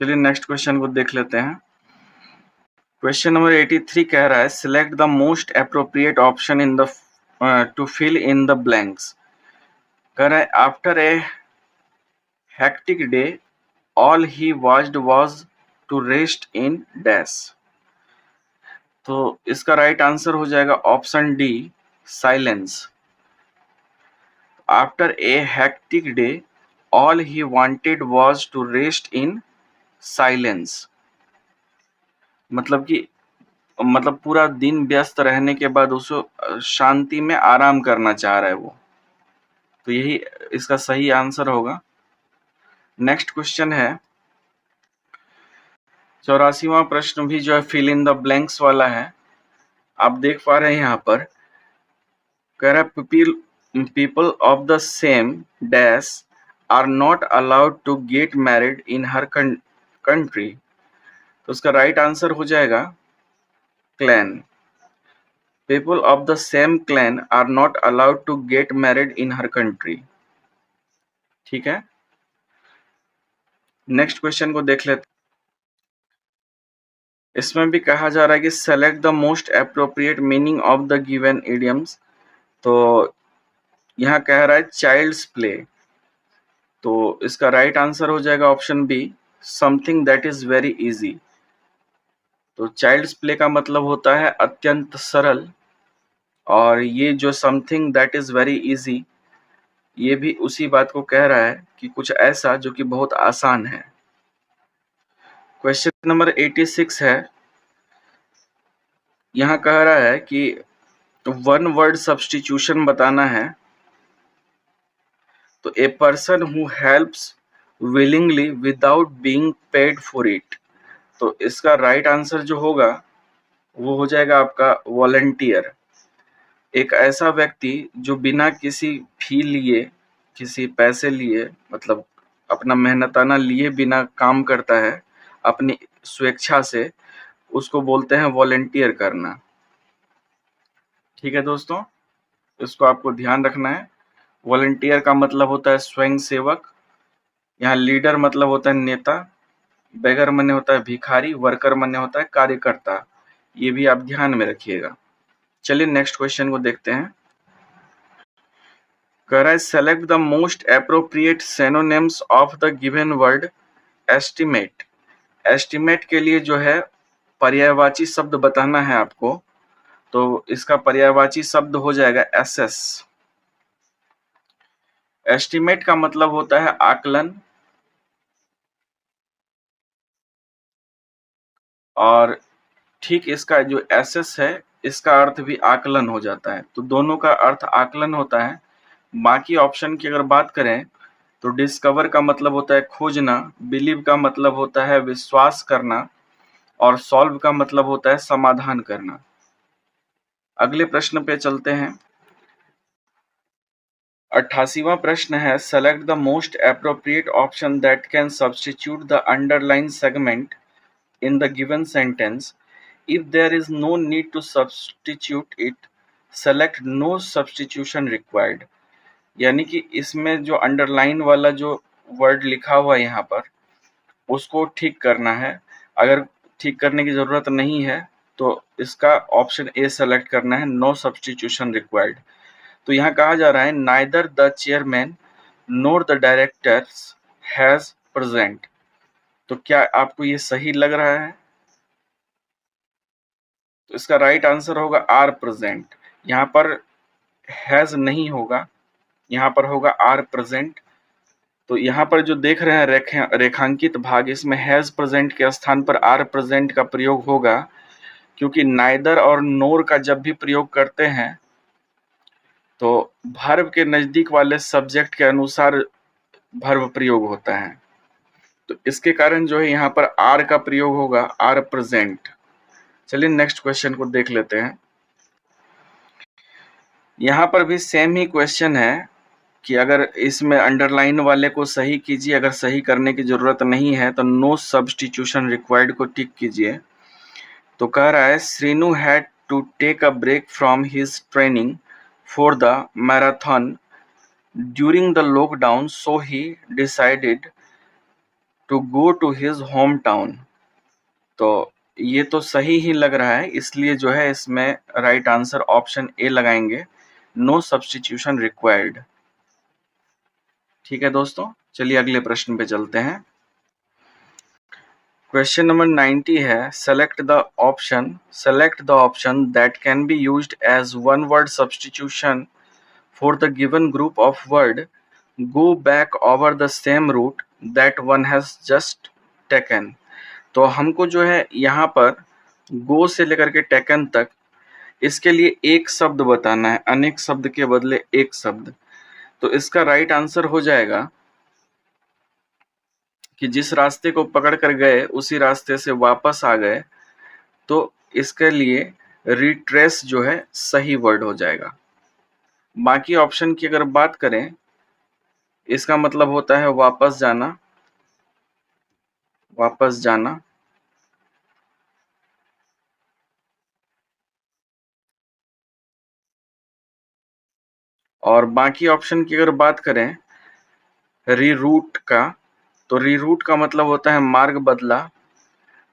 चलिए नेक्स्ट क्वेश्चन को देख लेते हैं। क्वेश्चन नंबर 83 कह रहा है select the most appropriate option in the to fill in the blanks. कह रहा है after a hectic day all he watched was to rest in dash. तो इसका राइट आंसर हो जाएगा option D, silence. After a hectic day all he wanted was to rest in silence. मतलब पूरा दिन व्यस्त रहने के बाद उसको शांति में आराम करना चाह रहा है वो, तो यही इसका सही आंसर होगा। नेक्स्ट क्वेश्चन है 84वां प्रश्न भी जो है फिल इन द ब्लैंक्स वाला है। आप देख पा रहे हैं यहाँ पर कह रहा है people of the same dash are not allowed to get married in her country. तो उसका राइट आंसर हो जाएगा clan. People of the same clan are not allowed to get married in her country. ठीक है, next question को देख लेते। इसमें भी कहा जा रहा है कि select the most appropriate meaning of the given idioms. तो यहाँ कह रहा है चाइल्ड्स प्ले, तो इसका राइट आंसर हो जाएगा option B, something that is very easy. तो चाइल्ड्स प्ले का मतलब होता है अत्यंत सरल, और ये जो something that is very easy, ये भी उसी बात को कह रहा है कि कुछ ऐसा जो कि बहुत आसान है। क्वेश्चन नंबर 86 है। यहाँ कह रहा है कि वन वर्ड सब्स्टिट्यूशन बताना है। तो a person who helps willingly without being paid for it. तो इसका राइट आंसर जो होगा वो हो जाएगा आपका वॉलंटियर। एक ऐसा व्यक्ति जो बिना किसी फी लिए, किसी पैसे लिए, मतलब अपना मेहनताना लिए बिना काम करता है अपनी स्वेच्छा से, उसको बोलते हैं वॉलंटियर करना। ठीक है दोस्तों, इसको आपको ध्यान रखना है। वॉलंटियर का मतलब होता है स्वयं सेवक। यहाँ लीडर मतलब होता है नेता, बेगर माने होता है भिखारी, वर्कर माने होता है कार्यकर्ता। ये भी आप ध्यान में रखिएगा। चलिए नेक्स्ट क्वेश्चन को देखते हैं। कह रहा है select the most appropriate synonyms of the given word estimate. Estimate के लिए जो है पर्यायवाची शब्द बताना है आपको, तो इसका पर्यायवाची शब्द हो जाएगा एसेस। एस्टिमेट का मतलब होता है आकलन, और ठीक इसका जो एसेस है इसका अर्थ भी आकलन हो जाता है, तो दोनों का अर्थ आकलन होता है। बाकी ऑप्शन की अगर बात करें तो डिस्कवर का मतलब होता है खोजना, बिलीव का मतलब होता है विश्वास करना, और सॉल्व का मतलब होता है समाधान करना। अगले प्रश्न पे चलते हैं। 88वां प्रश्न है select the most appropriate option that can substitute the underline segment in the given sentence. If there is no need to substitute it, select no substitution required. यानी कि इसमें जो अंडरलाइन वाला जो वर्ड लिखा हुआ है यहाँ पर, उसको ठीक करना है। अगर ठीक करने की ज़रूरत नहीं है तो इसका ऑप्शन ए सेलेक्ट करना है, नो सब्स्टिट्यूशन रिक्वायर्ड। तो यहाँ कहा जा रहा है neither the chairman NOR the directors has present. तो क्या आपको ये सही लग रहा है? तो इसका राइट आंसर होगा आर प्रेजेंट। यहाँ पर हैज नहीं होगा, यहाँ पर होगा आर प्रेजेंट। तो यहाँ पर जो देख रहे हैं रेखांकित भाग, इसमें हैज प्रेजेंट के स्थान पर आर प्रेजेंट का प्रयोग होगा, क्योंकि नाइदर और नोर का जब भी प्रयोग करते हैं तो वर्ब के नजदीक वाले सब्जेक्ट के अनुसार वर्ब प्रयोग होता है। तो इसके कारण जो है यहाँ पर आर का प्रयोग होगा, आर प्रेजेंट। चलिए नेक्स्ट क्वेश्चन को देख लेते हैं। यहाँ पर भी सेम ही क्वेश्चन है कि अगर इसमें अंडरलाइन वाले को सही कीजिए, अगर सही करने की जरूरत नहीं है तो नो सब्स्टिट्यूशन रिक्वायर्ड को टिक कीजिए। तो कह रहा है Srinu had to take a break from his training for the marathon during the lockdown, so he decided to go to his home town. तो ये तो सही ही लग रहा है, इसलिए जो है इसमें राइट आंसर ऑप्शन ए लगाएंगे, नो सब्स्टिट्यूशन रिक्वायर्ड। ठीक है दोस्तों, चलिए अगले प्रश्न पे चलते हैं। क्वेश्चन नंबर 90 है, select the option that can be used as one word substitution for the given group of word, go back over the same route that one has just taken. तो हमको जो है यहाँ पर गो से लेकर के टेकन तक, इसके लिए एक शब्द बताना है, अनेक शब्द के बदले एक शब्द। तो इसका राइट आंसर हो जाएगा कि जिस रास्ते को पकड़ कर गए उसी रास्ते से वापस आ गए, तो इसके लिए रिट्रेस जो है सही वर्ड हो जाएगा। बाकी ऑप्शन की अगर बात करें, इसका मतलब होता है वापस जाना, वापस जाना। और बाकी ऑप्शन की अगर बात करें रीरूट का, तो रीरूट का मतलब होता है मार्ग बदला,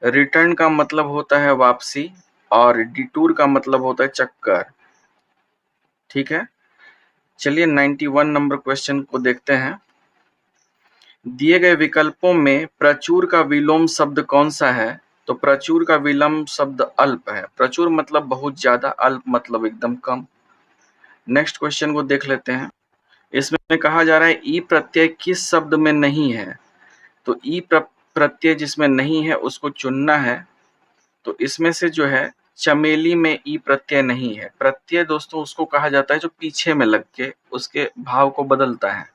रिटर्न का मतलब होता है वापसी, और डिटूर का मतलब होता है चक्कर। ठीक है, चलिए 91 नंबर क्वेश्चन को देखते हैं। दिए गए विकल्पों में प्रचुर का विलोम शब्द कौन सा है? तो प्रचुर का विलोम शब्द अल्प है। प्रचुर मतलब बहुत ज्यादा, अल्प मतलब एकदम कम। नेक्स्ट क्वेश्चन को देख लेते हैं। इसमें कहा जा रहा है ई प्रत्यय किस शब्द में नहीं है? तो ई प्रत्यय जिसमें नहीं है उसको चुनना है। तो इसमें से जो है चमेली में ई प्रत्यय नहीं है। प्रत्यय दोस्तों उसको कहा जाता है जो पीछे में लग के उसके भाव को बदलता है।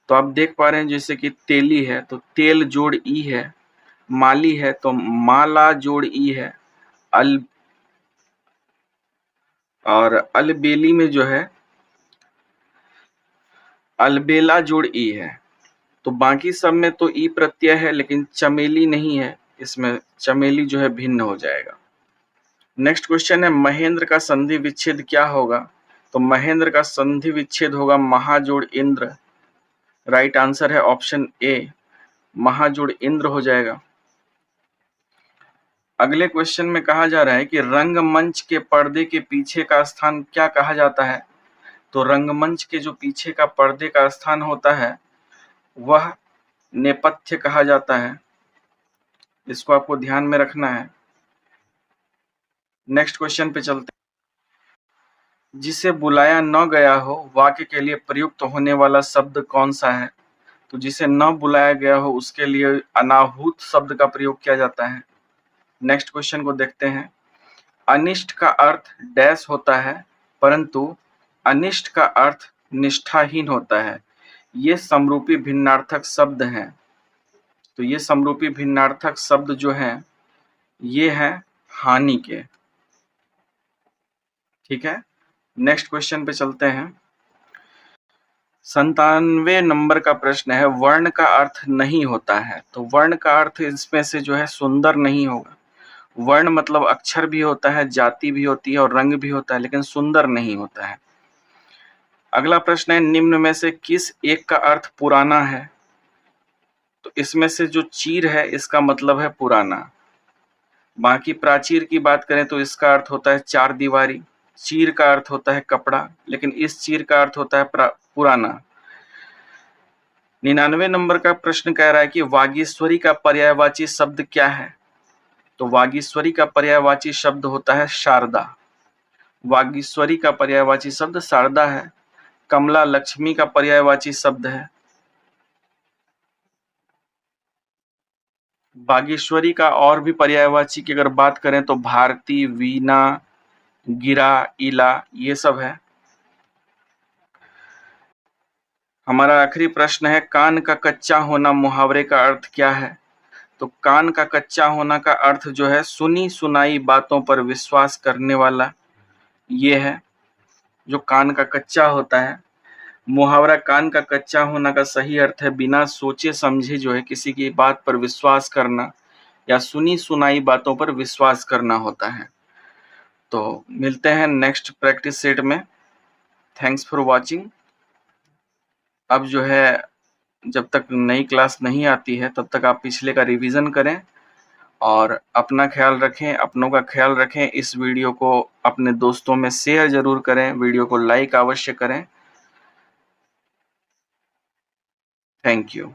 तो आप देख पा रहे हैं जैसे कि तेली है तो तेल जोड़ ई है, माली है तो माला जोड़ ई है, अल और अलबेली में जो है अलबेला जोड़ ई है। तो बाकी सब में तो ई प्रत्यय है लेकिन चमेली नहीं है, इसमें चमेली जो है भिन्न हो जाएगा। नेक्स्ट क्वेश्चन है महेंद्र का संधि विच्छेद क्या होगा? तो महेंद्र का संधि विच्छेद होगा महाजोड़ इंद्र। राइट आंसर है ऑप्शन ए, महाजोड़ इंद्र हो जाएगा। अगले क्वेश्चन में कहा जा रहा है कि रंगमंच के पर्दे के पीछे का स्थान क्या कहा जाता है? तो रंगमंच के जो पीछे का पर्दे का स्थान होता है वह नेपथ्य कहा जाता है। इसको आपको ध्यान में रखना है। नेक्स्ट क्वेश्चन पे चलते हैं। जिसे बुलाया न गया हो वाक्य के लिए प्रयुक्त होने वाला शब्द कौन सा है? तो जिसे न बुलाया गया हो उसके लिए अनाहूत शब्द का प्रयोग किया जाता है। नेक्स्ट क्वेश्चन को देखते हैं। अनिष्ट का अर्थ डैश होता है परंतु अनिष्ट का अर्थ निष्ठाहीन होता है। ये समरूपी भिन्नार्थक शब्द हैं। तो ये समरूपी भिन्नार्थक शब्द जो हैं ये हैं हानि के। ठीक है, नेक्स्ट क्वेश्चन पे चलते हैं। 97 नंबर का प्रश्न है वर्ण का अर्थ नहीं होता है। तो वर्ण का अर्थ इसमें से जो है सुंदर नहीं होगा। वर्ण मतलब अक्षर भी होता है, जाति भी होती है और रंग भी होता है, लेकिन सुंदर नहीं होता है। अगला प्रश्न है निम्न में से किस एक का अर्थ पुराना है? तो इसमें से जो चीर है इसका मतलब है पुराना। बाकी प्राचीर की बात करें तो इसका अर्थ होता है चार दीवारी, चीर का अर्थ होता है कपड़ा, लेकिन इस चीर का अर्थ होता है पुराना। 99 नंबर का प्रश्न कह रहा है कि वागीश्वरी का पर्यायवाची शब्द क्या है? तो वागीश्वरी का पर्यायवाची शब्द होता है शारदा। वागीश्वरी का पर्यायवाची शब्द शारदा है। कमला लक्ष्मी का पर्यायवाची शब्द है। बागेश्वरी का और भी पर्यायवाची की अगर बात करें तो भारती, वीणा, गिरा, इला, ये सब है। हमारा आखिरी प्रश्न है, कान का कच्चा होना मुहावरे का अर्थ क्या है? तो कान का कच्चा होना का अर्थ जो है, सुनी सुनाई बातों पर विश्वास करने वाला, ये है जो कान का कच्चा होता है। मुहावरा कान का कच्चा होना का सही अर्थ है बिना सोचे समझे जो है किसी की बात पर विश्वास करना या सुनी सुनाई बातों पर विश्वास करना होता है। तो मिलते हैं नेक्स्ट प्रैक्टिस सेट में। Thanks for watching. अब जो है, जब तक नई क्लास नहीं आती है तब तक आप पिछले का रिवीजन करें और अपना ख्याल रखें, अपनों का ख्याल रखें। इस वीडियो को अपने दोस्तों में शेयर जरूर करें, वीडियो को लाइक अवश्य करें। Thank you.